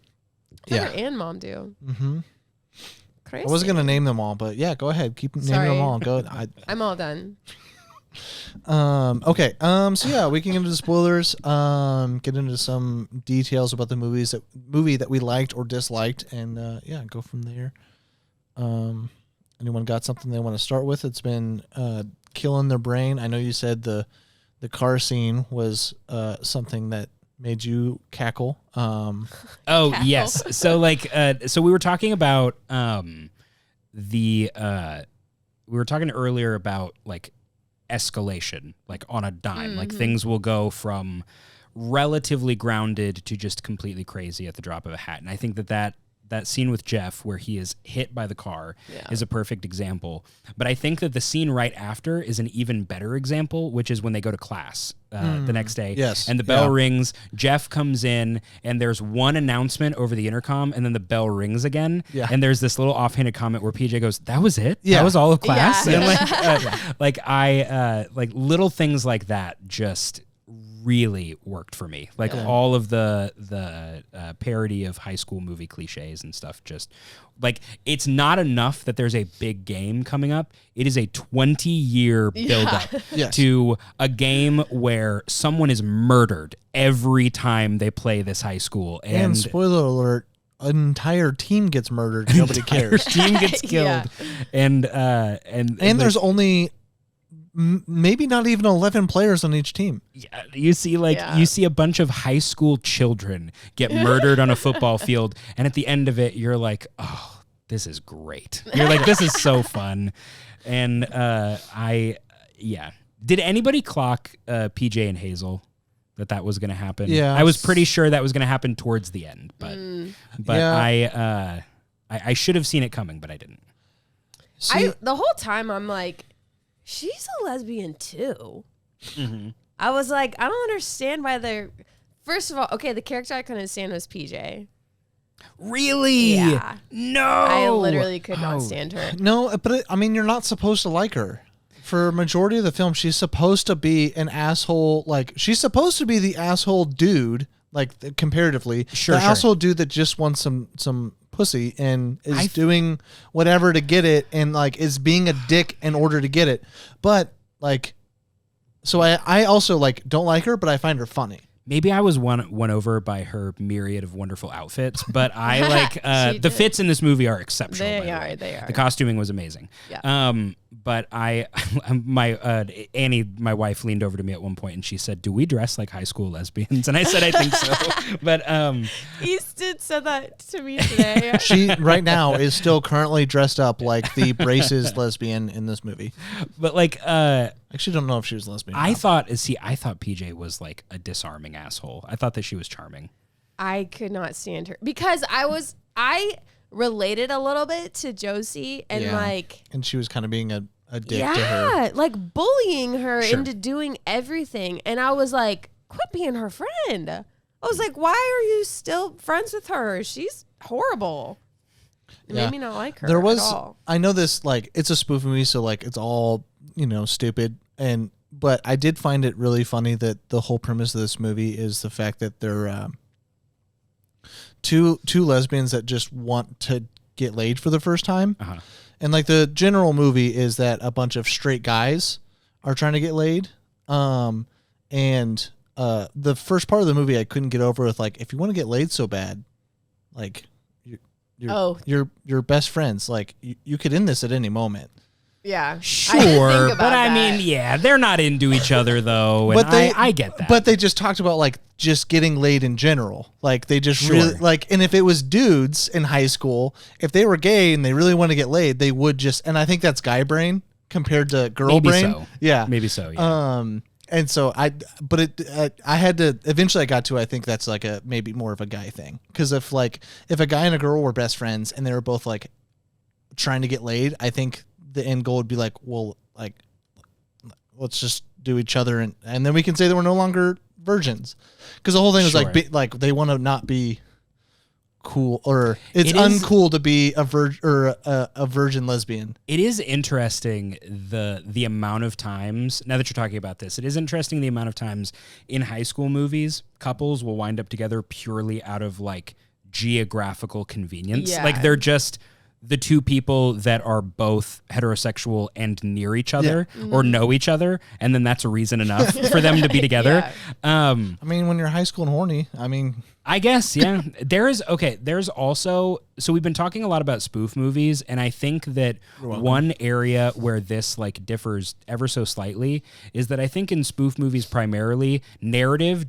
Speaker 7: Trevor and mom do.
Speaker 3: Mm-hmm.
Speaker 7: Crazy.
Speaker 3: I wasn't gonna name them all, but yeah, go ahead. Keep naming
Speaker 7: Sorry.
Speaker 3: them all. Go.
Speaker 7: I'm all done.
Speaker 3: Okay. So yeah, we can get into the spoilers. Get into some details about the movie that we liked or disliked, and yeah, go from there. Anyone got something they want to start with? It's been killing their brain. I know you said the car scene was something that made you cackle.
Speaker 6: Oh
Speaker 7: Cackle.
Speaker 6: yes. So like, so we were talking about we were talking earlier about like escalation, like on a dime. Like things will go from relatively grounded to just completely crazy at the drop of a hat. And I think that that scene with Jeff where he is hit by the car
Speaker 7: Yeah.
Speaker 6: is a perfect example. But I think that the scene right after is an even better example, which is when they go to class the next day.
Speaker 3: Yes.
Speaker 6: And the bell
Speaker 3: Yeah.
Speaker 6: rings. Jeff comes in, and there's one announcement over the intercom, and then the bell rings again.
Speaker 3: Yeah.
Speaker 6: And there's this little offhanded comment where PJ goes, "That was it?
Speaker 3: Yeah.
Speaker 6: That was all of class?"
Speaker 7: Yeah.
Speaker 6: And like little things like that just really worked for me. Like all of the parody of high school movie cliches and stuff. Just like, it's not enough that there's a big game coming up. It is a 20-year buildup
Speaker 3: Yes.
Speaker 6: to a game where someone is murdered every time they play this high school.
Speaker 3: And spoiler alert, an entire team gets murdered. Nobody cares.
Speaker 6: team gets killed.
Speaker 7: Yeah.
Speaker 6: And
Speaker 3: There's only maybe not even 11 players on each team.
Speaker 6: yeah, you see you see a bunch of high school children get murdered on a football field, and at the end of it you're like, oh, this is great. You're like, this is so fun. And did anybody clock PJ and Hazel that was going to happen?
Speaker 3: Yeah.
Speaker 6: I was pretty sure that was going to happen towards the end, but
Speaker 3: Yeah.
Speaker 6: I should have seen it coming, but I didn't.
Speaker 3: See,
Speaker 7: The whole time I'm like, she's a lesbian too. I was like, I don't understand why they're. First of all, okay, the character I couldn't understand was PJ.
Speaker 6: Really?
Speaker 7: Yeah.
Speaker 6: No.
Speaker 7: I literally could not stand her.
Speaker 3: no, but I mean, you're not supposed to like her. For a majority of the film, she's supposed to be an asshole. Like, she's supposed to be the asshole dude, like, comparatively.
Speaker 6: Sure,
Speaker 3: the
Speaker 6: sure.
Speaker 3: asshole dude that just wants some pussy and is doing whatever to get it and, like, is being a dick in order to get it. But, like, so I also, like, don't like her, but I find her funny.
Speaker 6: Maybe I was won over by her myriad of wonderful outfits, but I like
Speaker 7: She
Speaker 6: the
Speaker 7: did.
Speaker 6: fits in this movie are exceptional.
Speaker 7: They
Speaker 6: by the
Speaker 7: are,
Speaker 6: way.
Speaker 7: they are.
Speaker 6: The costuming was amazing.
Speaker 7: Yeah.
Speaker 6: But my Annie, my wife, leaned over to me at one point and she said, "Do we dress like high school lesbians?" And I said, "I think so." But
Speaker 7: Easton said that to me today.
Speaker 3: She, right now, is still currently dressed up like the braces lesbian in this movie.
Speaker 6: but like
Speaker 3: I actually don't know if she was lesbian.
Speaker 6: I thought PJ was like a disarming asshole. I thought that she was charming.
Speaker 7: I could not stand her because I related a little bit to Josie and
Speaker 3: Yeah.
Speaker 7: like,
Speaker 3: And she was kind of being a dick to her.
Speaker 7: yeah, like bullying her
Speaker 6: Sure.
Speaker 7: into doing everything. And I was like, quit being her friend. I was like, why are you still friends with her? She's horrible. It
Speaker 3: Yeah.
Speaker 7: made me not like her
Speaker 3: There was,
Speaker 7: at all.
Speaker 3: I know this, like, it's a spoof movie, so, like, it's all, stupid. But I did find it really funny that the whole premise of this movie is the fact that they're two lesbians that just want to get laid for the first time.
Speaker 6: Uh-huh.
Speaker 3: And, like, the general movie is that a bunch of straight guys are trying to get laid. The first part of the movie I couldn't get over with, like, if you want to get laid so bad, like, you're best friends. Like, you could end this at any moment.
Speaker 7: Yeah. I didn't
Speaker 6: Sure,
Speaker 7: think about
Speaker 6: but I
Speaker 7: that.
Speaker 6: mean, yeah, they're not into each other though, and I get that.
Speaker 3: But they just talked about, like, just getting laid in general. Like, they just
Speaker 6: Sure.
Speaker 3: really, like, and if it was dudes in high school, if they were gay and they really want to get laid, they would just, and I think that's guy brain compared to girl
Speaker 6: Maybe
Speaker 3: brain.
Speaker 6: so.
Speaker 3: Yeah.
Speaker 6: Maybe so. Yeah.
Speaker 3: And so I had to, eventually I got to, I think that's like maybe more of a guy thing. Cause if a guy and a girl were best friends and they were both like trying to get laid, I think the end goal would be like, well, like, let's just do each other. And then we can say that we're no longer virgins. Cause the whole thing was
Speaker 6: Sure.
Speaker 3: like they want to not be cool, or it's
Speaker 6: It is-
Speaker 3: uncool to be a virgin or a virgin lesbian.
Speaker 6: It is interesting the amount of times, now that you're talking about this, it is interesting the amount of times in high school movies couples will wind up together purely out of like geographical convenience.
Speaker 7: Yeah.
Speaker 6: Like they're just the two people that are both heterosexual and near each other or know each other, and then that's a reason enough for them to be together.
Speaker 3: I mean, when you're high school and horny, I mean,
Speaker 6: I guess, yeah. There's also, so we've been talking a lot about spoof movies, and I think that one area where this like differs ever so slightly is that I think in spoof movies primarily narrative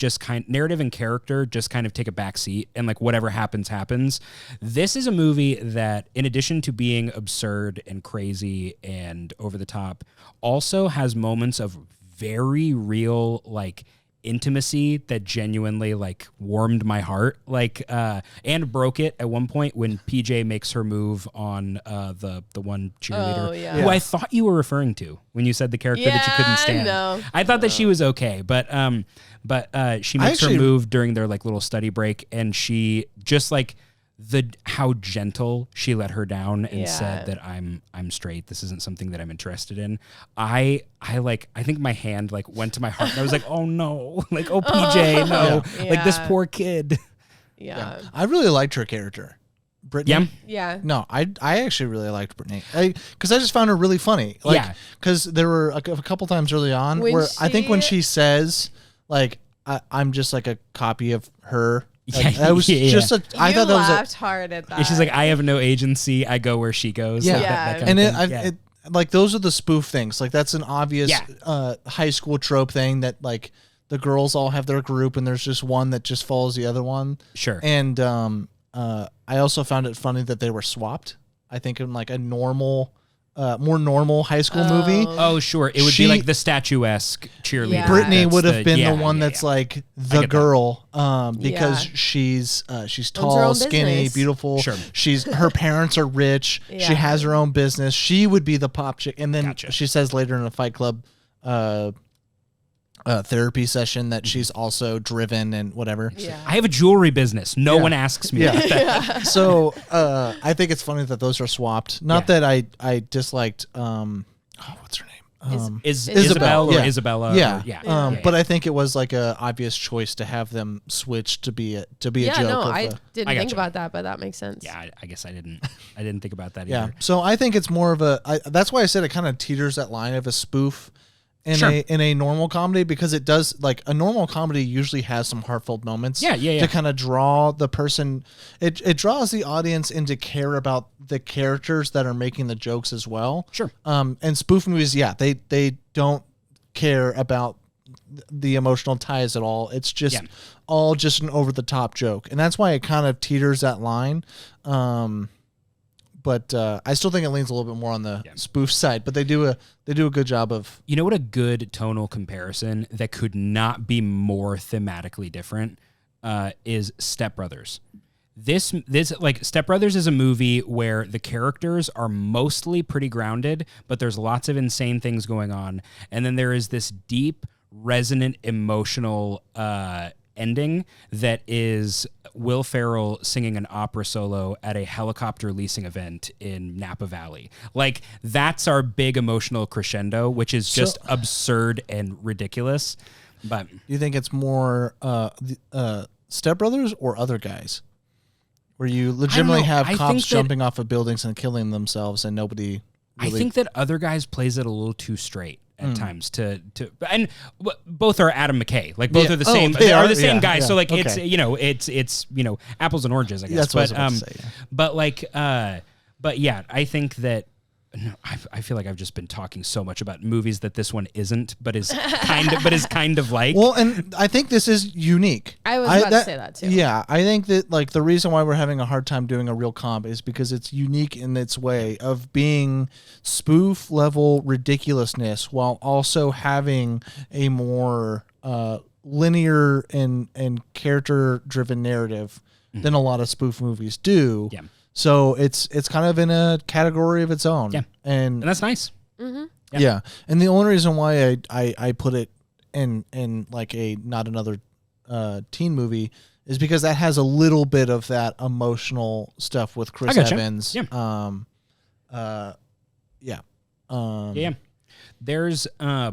Speaker 6: and character just kind of take a back seat, and like whatever happens. This is a movie that, in addition to being absurd and crazy and over the top, also has moments of very real like intimacy that genuinely like warmed my heart, like and broke it at one point when PJ makes her move on the one cheerleader
Speaker 7: Oh, yeah.
Speaker 6: who I thought you were referring to when you said the character that you couldn't stand.
Speaker 7: No.
Speaker 6: I thought that she was okay, but she makes her move during their like little study break, and she just like how gentle she let her down and said that I'm straight. This isn't something that I'm interested in. I think my hand like went to my heart and I was like, oh no, like, oh PJ, no, like this poor kid.
Speaker 7: Yeah.
Speaker 3: I really liked her character. Brittany.
Speaker 7: Yeah.
Speaker 3: No, I actually really liked Brittany because I just found her really funny. Like, because there were a couple times early on where I think when she says like I'm just like a copy of her. Like, I was just I thought that was
Speaker 7: laughed hard at that.
Speaker 6: And she's like, I have no agency. I go where she goes.
Speaker 3: Yeah,
Speaker 6: like that
Speaker 3: and
Speaker 6: kind of thing.
Speaker 3: it like those are the spoof things. Like that's an obvious high school trope thing that like the girls all have their group and there's just one that just follows the other one.
Speaker 6: Sure.
Speaker 3: And I also found it funny that they were swapped. I think in like a normal. More normal high school movie.
Speaker 6: Oh, sure. It would be like the statuesque cheerleader.
Speaker 7: Yeah.
Speaker 3: Brittany
Speaker 6: That's
Speaker 3: would have been the one
Speaker 6: yeah,
Speaker 3: that's like the girl, because she's
Speaker 7: her
Speaker 3: tall,
Speaker 7: own
Speaker 3: skinny,
Speaker 7: business.
Speaker 3: beautiful.
Speaker 6: Sure.
Speaker 3: Her parents are rich. She
Speaker 7: Yeah.
Speaker 3: has her own business. She would be the pop chick. And then
Speaker 6: Gotcha.
Speaker 3: she says later in a Fight Club therapy session that she's also driven and whatever.
Speaker 7: Yeah.
Speaker 6: I have a jewelry business. No one asks me about that.
Speaker 3: So I think it's funny that those are swapped. Not that I disliked what's her name?
Speaker 6: Isabel or Isabella?
Speaker 3: Yeah.
Speaker 6: Or, yeah.
Speaker 3: But I think it was like a obvious choice to have them switch to be a joke.
Speaker 7: No, I didn't
Speaker 6: I
Speaker 7: think
Speaker 6: gotcha.
Speaker 7: about that, but that makes sense.
Speaker 6: Yeah, I guess I didn't think about that
Speaker 3: yeah.
Speaker 6: either.
Speaker 3: So I think it's more of that's why I said it kind of teeters that line of a spoof in a normal comedy, because it does, like, a normal comedy usually has some heartfelt moments. To kind of draw the person, it draws the audience into care about the characters that are making the jokes as well.
Speaker 6: Sure.
Speaker 3: And spoof movies, they don't care about the emotional ties at all. It's just all just an over the top joke, and that's why it kind of teeters that line. But I still think it leans a little bit more on the spoof side. But they do a good job of.
Speaker 6: You know what a good tonal comparison that could not be more thematically different is Step Brothers. This like Step Brothers is a movie where the characters are mostly pretty grounded, but there's lots of insane things going on, and then there is this deep, resonant, emotional ending that is Will Ferrell singing an opera solo at a helicopter leasing event in Napa Valley. Like, that's our big emotional crescendo, which is just absurd and ridiculous. But
Speaker 3: Do you think it's more Step Brothers or Other Guys, where you legitimately have
Speaker 6: I
Speaker 3: cops
Speaker 6: think that-
Speaker 3: jumping off of buildings and killing themselves, and nobody? Really,
Speaker 6: I think that Other Guys plays it a little too straight at times and both are Adam McKay, like both are the same. They are the same guy. So like it's it's apples and oranges, I guess.
Speaker 3: That's what I was about to say,
Speaker 6: But like but yeah, I think that. No, I feel like I've just been talking so much about movies that this one isn't, but is kind of like.
Speaker 3: Well, and I think this is unique.
Speaker 7: I was about to say that too.
Speaker 3: Yeah, I think that like the reason why we're having a hard time doing a real comp is because it's unique in its way of being spoof level ridiculousness while also having a more linear and character driven narrative than a lot of spoof movies do.
Speaker 6: Yeah.
Speaker 3: So it's kind of in a category of its own.
Speaker 6: Yeah.
Speaker 3: And
Speaker 6: that's nice.
Speaker 7: Mm-hmm.
Speaker 3: Yeah. And the only reason why I put it in like a not another teen movie is because that has a little bit of that emotional stuff with Chris Evans.
Speaker 6: Yeah.
Speaker 3: Yeah.
Speaker 6: There's how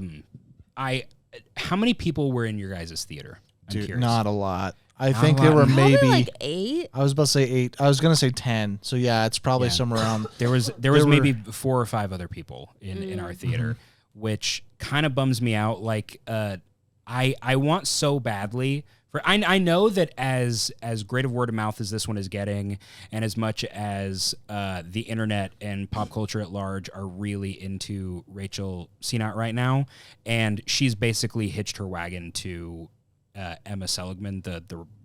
Speaker 6: many people were in your guys' theater? I'm
Speaker 3: Dude,
Speaker 6: curious.
Speaker 3: not a lot. I
Speaker 6: Not
Speaker 3: think
Speaker 6: a
Speaker 3: there
Speaker 6: lot.
Speaker 3: were
Speaker 7: Probably
Speaker 3: maybe
Speaker 7: like 8.
Speaker 3: I was about to say 8. I was going to say 10. So yeah, it's probably somewhere around.
Speaker 6: There was
Speaker 3: were-
Speaker 6: maybe 4 or 5 other people in our theater, which kind of bums me out. Like I want so badly for I know that as great of word of mouth as this one is getting, and as much as the internet and pop culture at large are really into Rachel Sennott right now, and she's basically hitched her wagon to Emma Seligman, the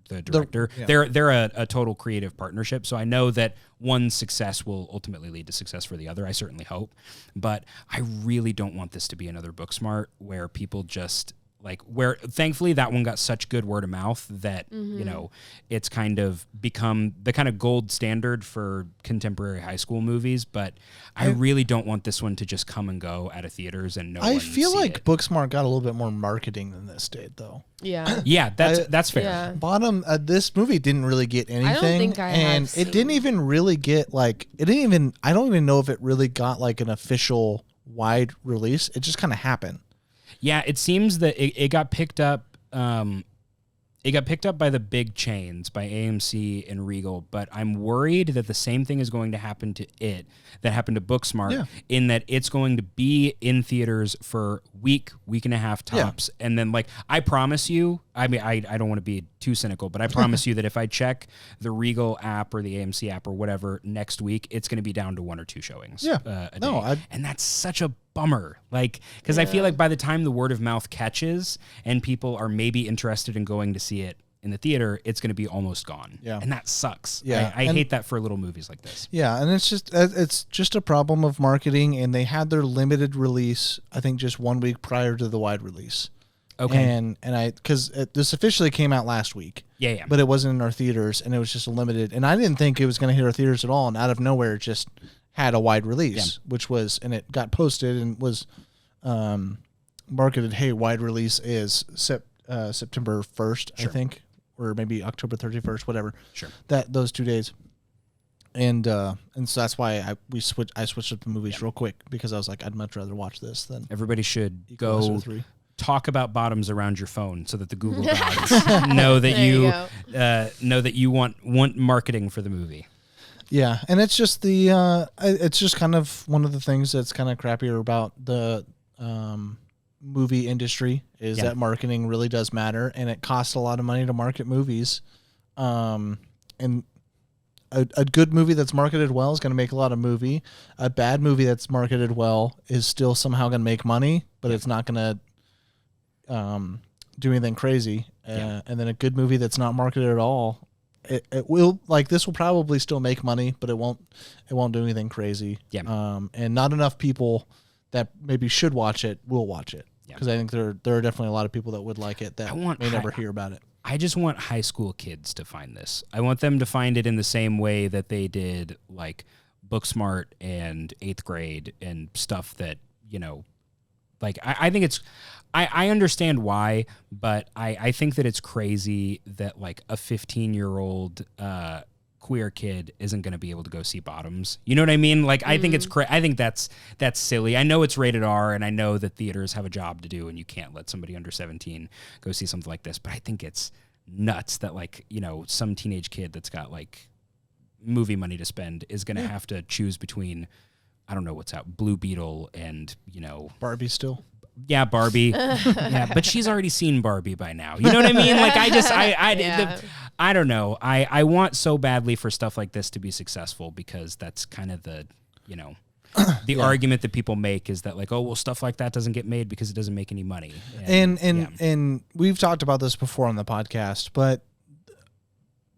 Speaker 6: director. They're a total creative partnership. So I know that one success will ultimately lead to success for the other. I certainly hope. But I really don't want this to be another Booksmart where people just like where thankfully that one got such good word of mouth that, you know, it's kind of become the kind of gold standard for contemporary high school movies. But I really don't want this one to just come and go out of theaters and no one
Speaker 3: I feel
Speaker 6: see
Speaker 3: like
Speaker 6: it.
Speaker 3: Booksmart got a little bit more marketing than this did, though.
Speaker 7: Yeah.
Speaker 6: Yeah, that's fair.
Speaker 7: Yeah.
Speaker 3: Bottom, this movie didn't really get anything,
Speaker 7: think I have
Speaker 3: and
Speaker 7: seen-
Speaker 3: it didn't even really get like it didn't even. I don't even know if it really got like an official wide release. It just kind of happened.
Speaker 6: Yeah, it seems that it got picked up. It got picked up by the big chains, by AMC and Regal. But I'm worried that the same thing is going to happen to it that happened to Booksmart, in that it's going to be in theaters for week and a half tops, and then like I promise you, I mean I don't want to be too cynical, but I promise you that if I check the Regal app or the AMC app or whatever next week, it's going to be down to 1 or 2 showings. A day. And that's such a bummer, like, because I feel like by the time the word of mouth catches and people are maybe interested in going to see it in the theater, it's going to be almost gone. And that sucks. I hate that for little movies like this.
Speaker 3: And it's just a problem of marketing, and they had their limited release, I think, just 1 week prior to the wide release. And because this officially came out last week. But it wasn't in our theaters, and it was just a limited, and I didn't think it was going to hit our theaters at all, and out of nowhere it just had a wide release, which was, and it got posted and was marketed, hey, wide release is September 1st, I think, or maybe October 31st, whatever. Those 2 days. And so that's why I switched up the movies real quick, because I was like, I'd much rather watch this than
Speaker 6: everybody should
Speaker 3: Equalizer
Speaker 6: go
Speaker 3: 3.
Speaker 6: Talk about bottoms around your phone so that the Google gods know that you want marketing for the movie.
Speaker 3: Yeah, and it's just it's just kind of one of the things that's kind of crappier about the movie industry is that marketing really does matter, and it costs a lot of money to market movies. And a good movie that's marketed well is going to make a lot of movie. A bad movie that's marketed well is still somehow going to make money, but it's not going to do anything crazy. And then a good movie that's not marketed at all, it will, like, this will probably still make money, but it won't do anything crazy. And not enough people that maybe should watch it will watch it, because I think there are definitely a lot of people that would like it that may never hear about it.
Speaker 6: I just want high school kids to find this. I want them to find it in the same way that they did like Booksmart and 8th grade and stuff that, you know, like I think it's, I understand why, but I think that it's crazy that like a 15-year-old queer kid isn't going to be able to go see Bottoms. You know what I mean? Like, I think it's I think that's silly. I know it's rated R, and I know that theaters have a job to do, and you can't let somebody under 17 go see something like this. But I think it's nuts that, like, you know, some teenage kid that's got like movie money to spend is going to have to choose between, I don't know what's out, Blue Beetle and, you know,
Speaker 3: Barbie still.
Speaker 6: Yeah, Barbie. Yeah, but she's already seen Barbie by now. You know what I mean? Like, I don't know. I want so badly for stuff like this to be successful, because that's kind of the, you know, the argument that people make is that, like, oh, well, stuff like that doesn't get made because it doesn't make any money.
Speaker 3: And we've talked about this before on the podcast, but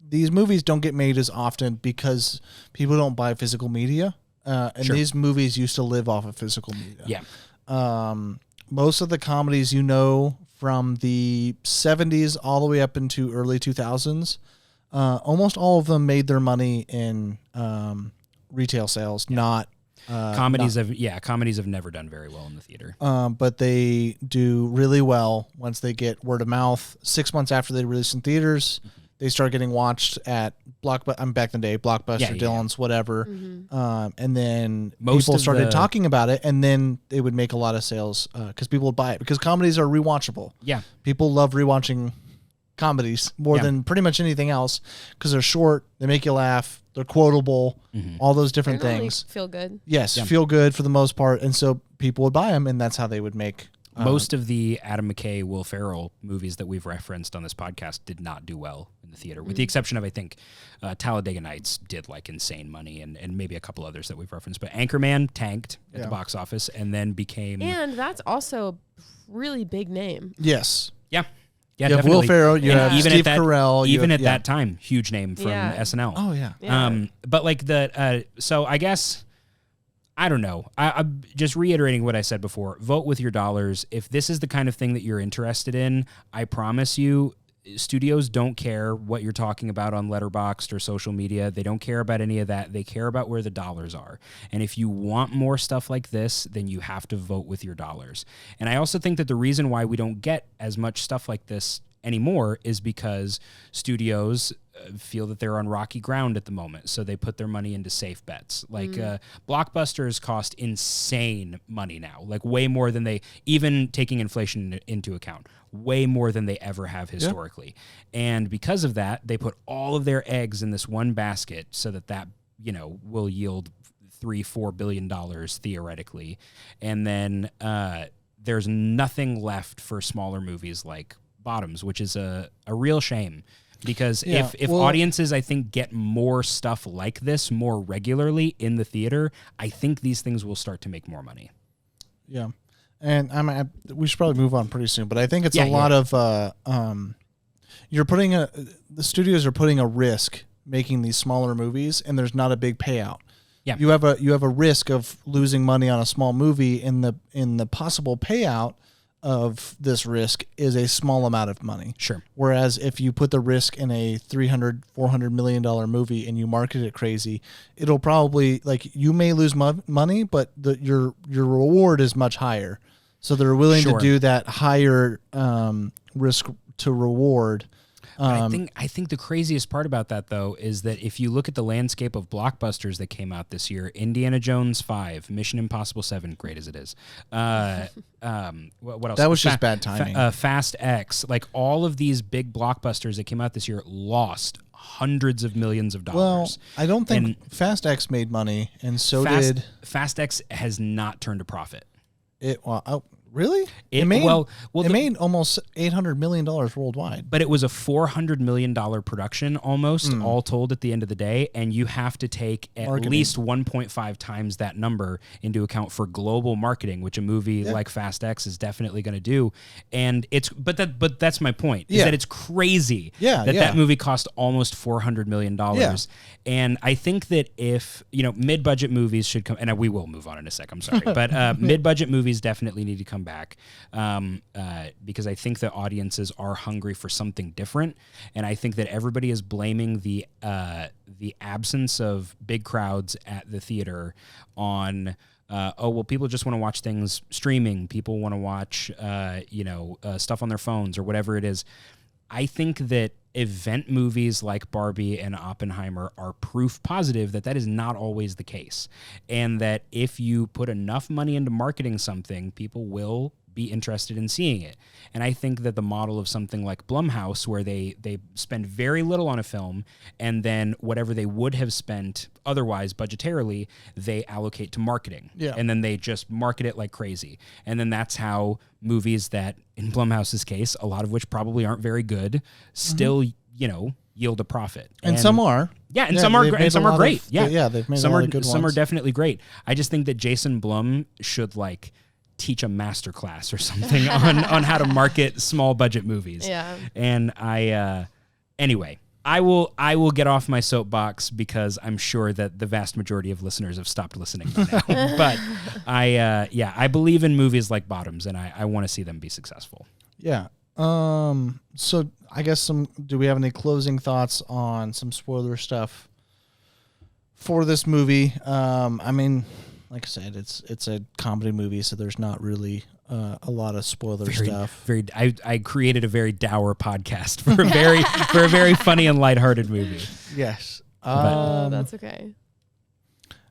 Speaker 3: these movies don't get made as often because people don't buy physical media. And these movies used to live off of physical media. Most of the comedies, you know, from the 70s all the way up into early 2000s, almost all of them made their money in retail sales, not
Speaker 6: comedies have never done very well in the theater.
Speaker 3: But they do really well once they get word of mouth. 6 months after they release in theaters, they start getting watched at back in the day, Blockbuster, Dillon's, whatever. And then people started talking about it, and then they would make a lot of sales because people would buy it, because comedies are rewatchable. People love rewatching comedies more than pretty much anything else, because they're short, they make you laugh, they're quotable, all those different things.
Speaker 7: Feel good.
Speaker 3: Yes, feel good for the most part, and so people would buy them, and that's how they would make.
Speaker 6: Most of the Adam McKay, Will Ferrell movies that we've referenced on this podcast did not do well in the theater, with the exception of, I think, Talladega Nights did like insane money, and maybe a couple others that we've referenced. But Anchorman tanked at the box office and then became...
Speaker 7: And that's also a really big name.
Speaker 3: Yes.
Speaker 6: Yeah,
Speaker 3: you have Will Ferrell, you have Steve Carell.
Speaker 6: Even at that time, huge name from SNL.
Speaker 3: Oh, yeah.
Speaker 6: But like so I guess... I don't know. I'm just reiterating what I said before. Vote with your dollars. If this is the kind of thing that you're interested in, I promise you, studios don't care what you're talking about on Letterboxd or social media. They don't care about any of that. They care about where the dollars are. And if you want more stuff like this, then you have to vote with your dollars. And I also think that the reason why we don't get as much stuff like this anymore is because studios feel that they're on rocky ground at the moment, so they put their money into safe bets. Like blockbusters cost insane money now, like way more than they, even taking inflation into account, way more than they ever have historically. And because of that, they put all of their eggs in this one basket so that will yield $3-4 billion theoretically, and then there's nothing left for smaller movies like Bottoms, which is a real shame. Because if audiences, I think, get more stuff like this more regularly in the theater, I think these things will start to make more money.
Speaker 3: Yeah. And we should probably move on pretty soon, but I think it's a lot of the studios are putting a risk making these smaller movies, and there's not a big payout. Yeah. You have a risk of losing money on a small movie, in the possible payout of this risk is a small amount of money. Sure. Whereas if you put the risk in a $300-400 million movie and you market it crazy, it'll probably, like, you may lose money, but your reward is much higher. So they're willing to do that higher risk to reward.
Speaker 6: I think the craziest part about that, though, is that if you look at the landscape of blockbusters that came out this year, Indiana Jones 5, Mission Impossible 7, great as it is. What else?
Speaker 3: That was just bad timing.
Speaker 6: Fast X, like all of these big blockbusters that came out this year lost hundreds of millions of dollars.
Speaker 3: Well, I don't think Fast X made money, and did
Speaker 6: Fast X has not turned a profit.
Speaker 3: Really? It made almost $800 million worldwide.
Speaker 6: But it was a $400 million production almost, all told at the end of the day, and you have to take at least 1.5 times that number into account for global marketing, which a movie like Fast X is definitely going to do. And but that's my point, is that it's crazy that movie cost almost $400 million. Yeah. And I think that if, mid-budget movies should come, and we will move on in a sec, I'm sorry, but mid-budget movies definitely need to come back, because I think that audiences are hungry for something different, and I think that everybody is blaming the absence of big crowds at the theater on people just want to watch things streaming, people want to watch stuff on their phones or whatever it is. I think that event movies like Barbie and Oppenheimer are proof positive that is not always the case, and that if you put enough money into marketing something, people will be interested in seeing it. And I think that the model of something like Blumhouse, where they spend very little on a film, and then whatever they would have spent otherwise budgetarily, they allocate to marketing. Yeah. And then they just market it like crazy. And then that's how movies that, in Blumhouse's case, a lot of which probably aren't very good, still, yield a profit.
Speaker 3: And some are.
Speaker 6: Yeah, and some are great.
Speaker 3: They've made a lot of good ones.
Speaker 6: Some are definitely great. I just think that Jason Blum should teach a master class or something on how to market small budget movies. Yeah. And anyway, I will get off my soapbox because I'm sure that the vast majority of listeners have stopped listening by now. But I believe in movies like Bottoms, and I want to see them be successful. Yeah.
Speaker 3: So I guess do we have any closing thoughts on some spoiler stuff for this movie? Like I said, it's a comedy movie, so there's not really a lot of spoiler stuff.
Speaker 6: I created a very dour podcast for a very funny and lighthearted movie.
Speaker 3: Yes,
Speaker 7: that's okay.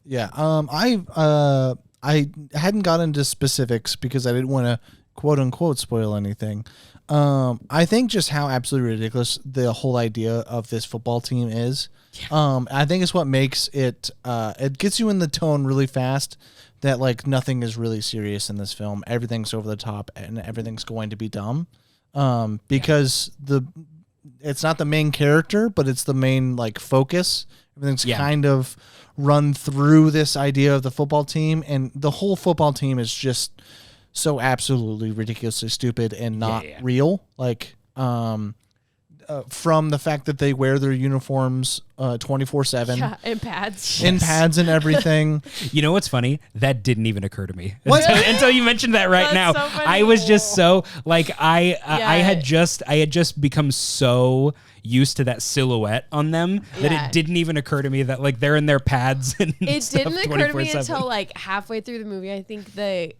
Speaker 3: Yeah, I hadn't gotten into specifics because I didn't want to quote unquote spoil anything. I think just how absolutely ridiculous the whole idea of this football team is. Yeah. I think it's what makes it. It gets you in the tone really fast that nothing is really serious in this film. Everything's over the top and everything's going to be dumb. Because it's not the main character, but it's the main focus. Everything's kind of run through this idea of the football team, and the whole football team is just so absolutely ridiculously stupid and not real. from the fact that they wear their uniforms 24/7
Speaker 7: Yeah, and pads.
Speaker 3: in pads and everything.
Speaker 6: You know what's funny? That didn't even occur to me
Speaker 3: What?
Speaker 6: until you mentioned that right
Speaker 7: That's
Speaker 6: now.
Speaker 7: so funny.
Speaker 6: I was just so like I
Speaker 7: Yeah.
Speaker 6: had just become so used to that silhouette on them that
Speaker 7: Yeah.
Speaker 6: it didn't even occur to me that like they're in their pads and
Speaker 7: It
Speaker 6: stuff
Speaker 7: didn't occur to me
Speaker 6: 24/7.
Speaker 7: until like halfway through the movie. I think the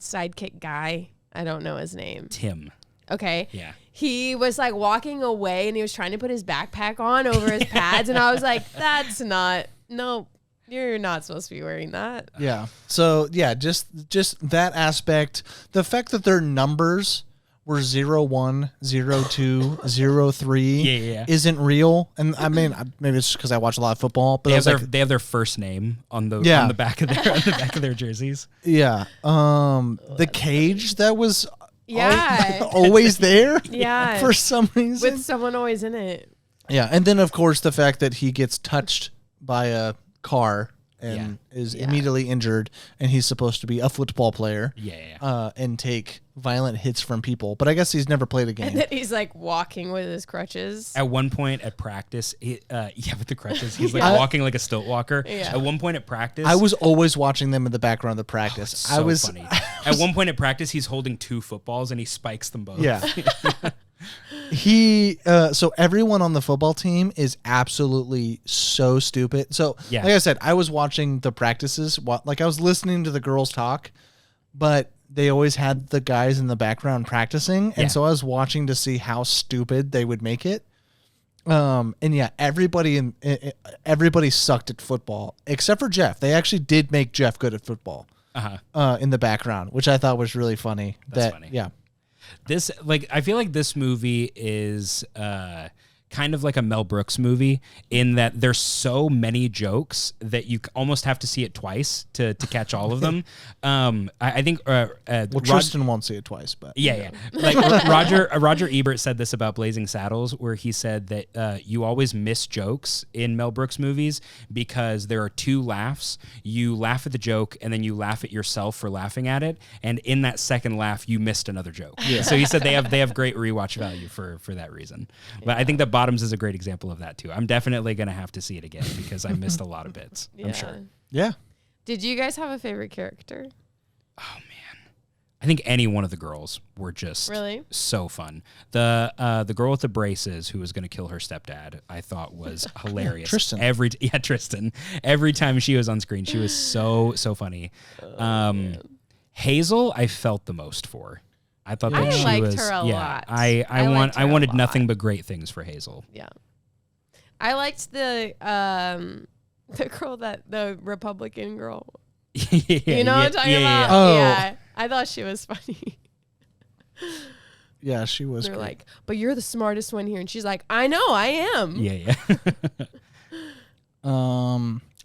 Speaker 7: sidekick guy, I don't know his name.
Speaker 6: Tim.
Speaker 7: Okay.
Speaker 6: Yeah.
Speaker 7: He was like walking away and he was trying to put his backpack on over his pads. And I was like, that's not, no, you're not supposed to be wearing that.
Speaker 3: Yeah. So yeah, just that aspect. The fact that their numbers were 01, 02, 03
Speaker 6: Yeah.
Speaker 3: isn't real. And I mean, maybe it's just because I watch a lot of football. But
Speaker 6: They
Speaker 3: I
Speaker 6: have,
Speaker 3: was like,
Speaker 6: they have their first name on the
Speaker 3: Yeah.
Speaker 6: on the back of their jerseys.
Speaker 3: yeah. The cage that was
Speaker 7: Yeah.
Speaker 3: always there.
Speaker 7: Yeah.
Speaker 3: For some reason.
Speaker 7: With someone always in it.
Speaker 3: Yeah, and then of course the fact that he gets touched by a car and is immediately injured, and he's supposed to be a football player.
Speaker 6: Yeah.
Speaker 3: And take violent hits from people, but I guess he's never played a game.
Speaker 7: And then he's like walking with his crutches.
Speaker 6: At one point at practice, with the crutches, he's like
Speaker 3: Yeah.
Speaker 6: walking like a stilt walker.
Speaker 7: Yeah.
Speaker 6: At one point at practice,
Speaker 3: I was always watching them in the background of the practice.
Speaker 6: so
Speaker 3: I was
Speaker 6: funny. At one point at practice, he's holding 2 footballs and he spikes them both.
Speaker 3: Yeah. So everyone on the football team is absolutely so stupid. So,
Speaker 6: Yeah.
Speaker 3: like I said, I was watching the practices, like I was listening to the girls talk, but they always had the guys in the background practicing, and
Speaker 6: Yeah.
Speaker 3: so I was watching to see how stupid they would make it. And yeah, everybody sucked at football except for Jeff. They actually did make Jeff good at football. In the background, which I thought was really funny.
Speaker 6: That's funny.
Speaker 3: Yeah.
Speaker 6: This, like, I feel like this movie is kind of like a Mel Brooks movie in that there's so many jokes that you almost have to see it twice to catch all of them. I think
Speaker 3: Tristan won't see it twice, but
Speaker 6: Yeah. Like Roger Ebert said this about Blazing Saddles, where he said that you always miss jokes in Mel Brooks movies because there are 2 laughs. You laugh at the joke and then you laugh at yourself for laughing at it, and in that second laugh, you missed another joke. Yeah. So he said they have great rewatch value for that reason. But I think that Bottoms is a great example of that too. I'm definitely gonna have to see it again because I missed a lot of bits. I'm sure.
Speaker 3: Yeah.
Speaker 7: Did you guys have a favorite character?
Speaker 6: I think any one of the girls were just
Speaker 7: Really?
Speaker 6: so fun. The girl with the braces who was going to kill her stepdad, I thought was hilarious.
Speaker 3: Tristan.
Speaker 6: Tristan. Every time she was on screen, she was so funny. Hazel, I felt the most for. I thought that
Speaker 7: I
Speaker 6: she
Speaker 7: liked
Speaker 6: was.
Speaker 7: her a lot.
Speaker 6: I
Speaker 7: liked her a
Speaker 6: wanted
Speaker 7: lot.
Speaker 6: nothing but great things for Hazel.
Speaker 7: Yeah. I liked the girl the Republican girl. You know what I'm talking about?
Speaker 3: Oh.
Speaker 7: Yeah. I thought she was funny.
Speaker 3: Yeah, she was
Speaker 7: They're
Speaker 3: great.
Speaker 7: like, but you're the smartest one here. And she's like, I know, I am.
Speaker 6: Yeah.
Speaker 3: I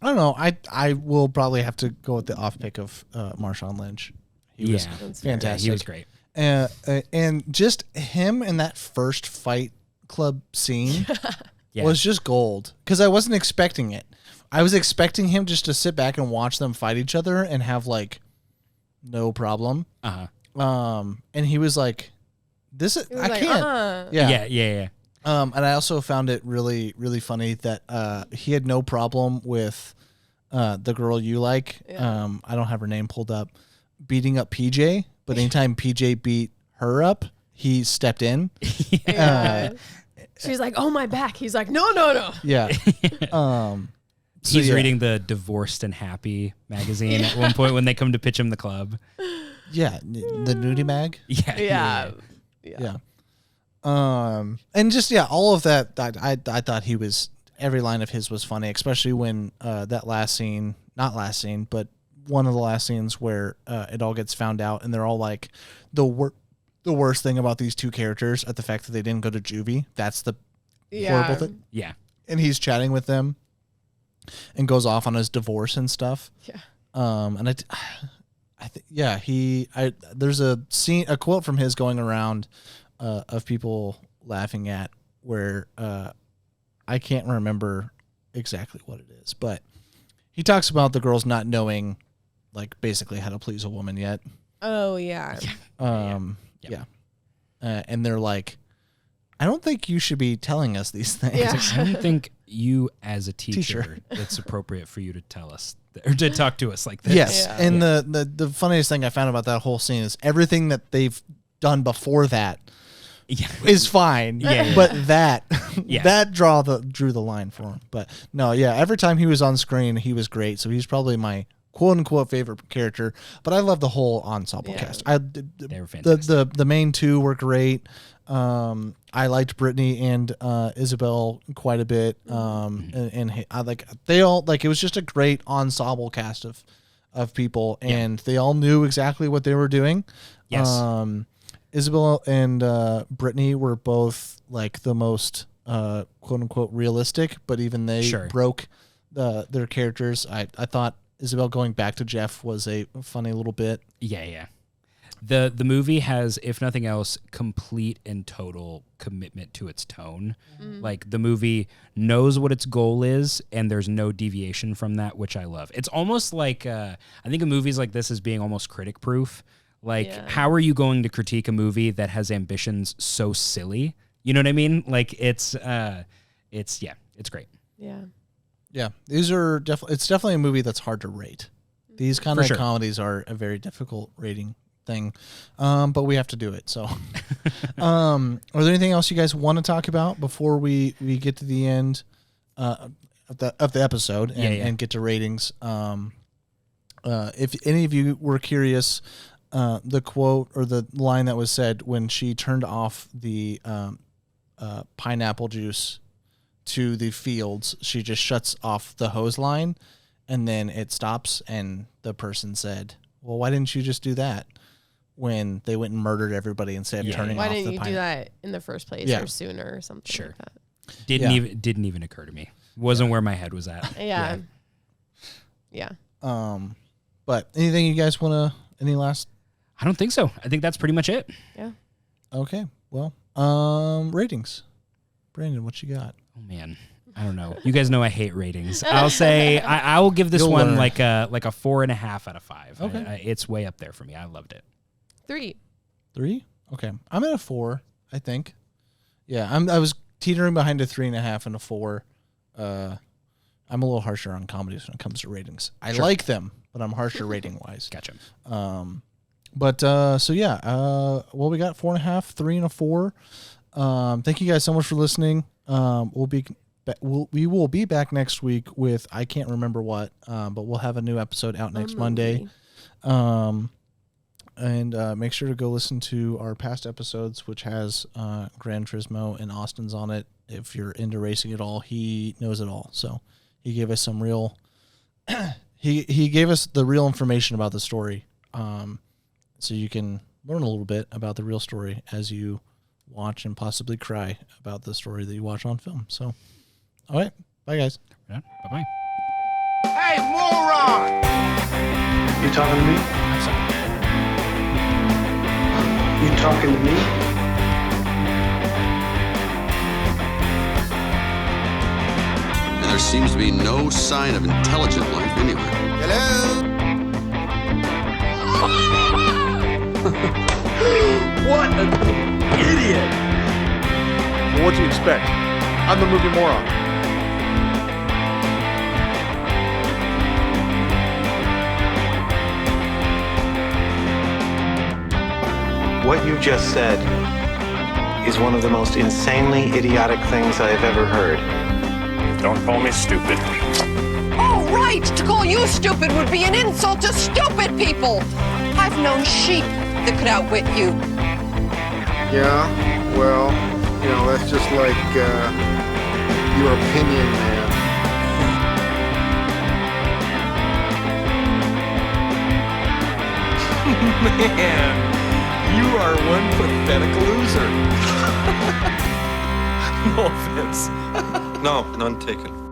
Speaker 3: don't know. I will probably have to go with the off pick of Marshawn Lynch. He was fantastic.
Speaker 6: Yeah, he was great.
Speaker 3: And just him in that first Fight Club scene
Speaker 6: Yeah.
Speaker 3: was just gold because I wasn't expecting it. I was expecting him just to sit back and watch them fight each other and have like no problem. And he was like, "This is
Speaker 7: He was
Speaker 3: I
Speaker 7: like,
Speaker 3: can't."
Speaker 6: Yeah.
Speaker 3: And I also found it really, really funny that he had no problem with the girl you like.
Speaker 7: Yeah.
Speaker 3: I don't have her name pulled up. Beating up PJ, but anytime PJ beat her up, he stepped in.
Speaker 7: Yeah. She's like, oh, my back. He's like, no.
Speaker 3: Yeah.
Speaker 6: He's reading the Divorced and Happy magazine at one point when they come to pitch him the club.
Speaker 3: Yeah, the nudie mag.
Speaker 7: Yeah.
Speaker 3: And just all of that. I thought he was every line of his was funny, especially when that last scene, not last scene, but one of the last scenes where it all gets found out, and they're all like, the worst thing about these 2 characters are the fact that they didn't go to juvie. That's the horrible thing.
Speaker 6: Yeah.
Speaker 3: And he's chatting with them, and goes off on his divorce and stuff.
Speaker 7: Yeah.
Speaker 3: And there's a quote from his going around of people laughing at where I can't remember exactly what it is, but he talks about the girls not knowing like basically how to please a woman yet.
Speaker 7: Oh, yeah.
Speaker 3: And they're like, I don't think you should be telling us these things.
Speaker 7: Yeah.
Speaker 6: I don't think you, as a teacher,
Speaker 3: Teacher.
Speaker 6: it's appropriate for you to tell us or to talk to us like this.
Speaker 3: Yes,
Speaker 7: Yeah.
Speaker 3: and the funniest thing I found about that whole scene is everything that they've done before that
Speaker 6: Yeah.
Speaker 3: is fine.
Speaker 6: Yeah.
Speaker 3: But that
Speaker 6: Yeah.
Speaker 3: that drew the line for him. But no, yeah, every time he was on screen, he was great. So he's probably my quote unquote favorite character. But I love the whole ensemble
Speaker 7: Yeah.
Speaker 3: cast.
Speaker 6: They were fantastic.
Speaker 3: The main two were great. I liked Brittany and Isabel quite a bit. And I like they all like it was just a great ensemble cast of people, and they all knew exactly what they were doing.
Speaker 6: Yes.
Speaker 3: Isabel and Brittany were both like the most quote unquote realistic, but even they
Speaker 6: Sure.
Speaker 3: broke their characters. I thought Isabel going back to Jeff was a funny little bit.
Speaker 6: Yeah. The movie has, if nothing else, complete and total commitment to its tone. Like the movie knows what its goal is, and there's no deviation from that, which I love. It's almost like I think of movies like this as being almost critic proof. Like,
Speaker 7: Yeah.
Speaker 6: how are you going to critique a movie that has ambitions so silly? You know what I mean? Like it's great.
Speaker 7: Yeah.
Speaker 3: Yeah, these are definitely. It's definitely a movie that's hard to rate. These kind
Speaker 6: For
Speaker 3: of
Speaker 6: sure.
Speaker 3: comedies are a very difficult rating thing, but we have to do it. So, are there anything else you guys want to talk about before we get to the end of the episode and get to ratings? If any of you were curious, the quote or the line that was said when she turned off the pineapple juice to the fields, she just shuts off the hose line and then it stops, and the person said, well, why didn't you just do that when they went and murdered everybody instead of turning
Speaker 7: Why
Speaker 3: off the
Speaker 7: didn't you do
Speaker 3: pineapple?
Speaker 7: that in the first place
Speaker 3: Yeah.
Speaker 7: or sooner or something
Speaker 6: Sure.
Speaker 7: like that?
Speaker 6: Didn't even occur to me. Wasn't where my head was at.
Speaker 7: Yeah.
Speaker 3: But anything you guys want to, any last?
Speaker 6: I don't think so. I think that's pretty much it.
Speaker 7: Yeah.
Speaker 3: Okay. Well, ratings. Brandon, what you got?
Speaker 6: Oh man, I don't know. You guys know I hate ratings. I'll say I will give this
Speaker 3: You'll
Speaker 6: one
Speaker 3: learn.
Speaker 6: like a 4.5 out of 5.
Speaker 3: Okay.
Speaker 6: It's way up there for me. I loved it.
Speaker 7: 3.
Speaker 3: 3? Okay. I'm at a 4, I think. Yeah, I was teetering behind a 3.5 and a 4. I'm a little harsher on comedies when it comes to ratings. I like them, but I'm harsher rating wise.
Speaker 6: Gotcha.
Speaker 3: So yeah, well, we got 4.5, 3 and a 4. Thank you guys so much for listening. We will be back next week with, I can't remember what, but we'll have a new episode out next Monday. And make sure to go listen to our past episodes, which has Gran Turismo and Austin's on it. If you're into racing at all, he knows it all. So he gave us some real he gave us the real information about the story. So you can learn a little bit about the real story as you watch and possibly cry about the story that you watch on film. So, all right. Bye, guys.
Speaker 6: Yeah. Bye-bye.
Speaker 1: Hey, moron!
Speaker 8: You talking to me?
Speaker 6: I'm sorry.
Speaker 8: You talking to me?
Speaker 9: And there seems to be no sign of intelligent life anywhere.
Speaker 1: Hello?
Speaker 8: What an idiot!
Speaker 1: Well, what do you expect? I'm the movie Moron.
Speaker 10: What you just said is one of the most insanely idiotic things I have ever heard.
Speaker 11: Don't call me stupid.
Speaker 12: Oh, right! To call you stupid would be an insult to stupid people! I've known sheep that could outwit you.
Speaker 13: Yeah, well, you know, that's just like your opinion, man.
Speaker 1: Man, you are one pathetic loser. No offense.
Speaker 2: No, none taken.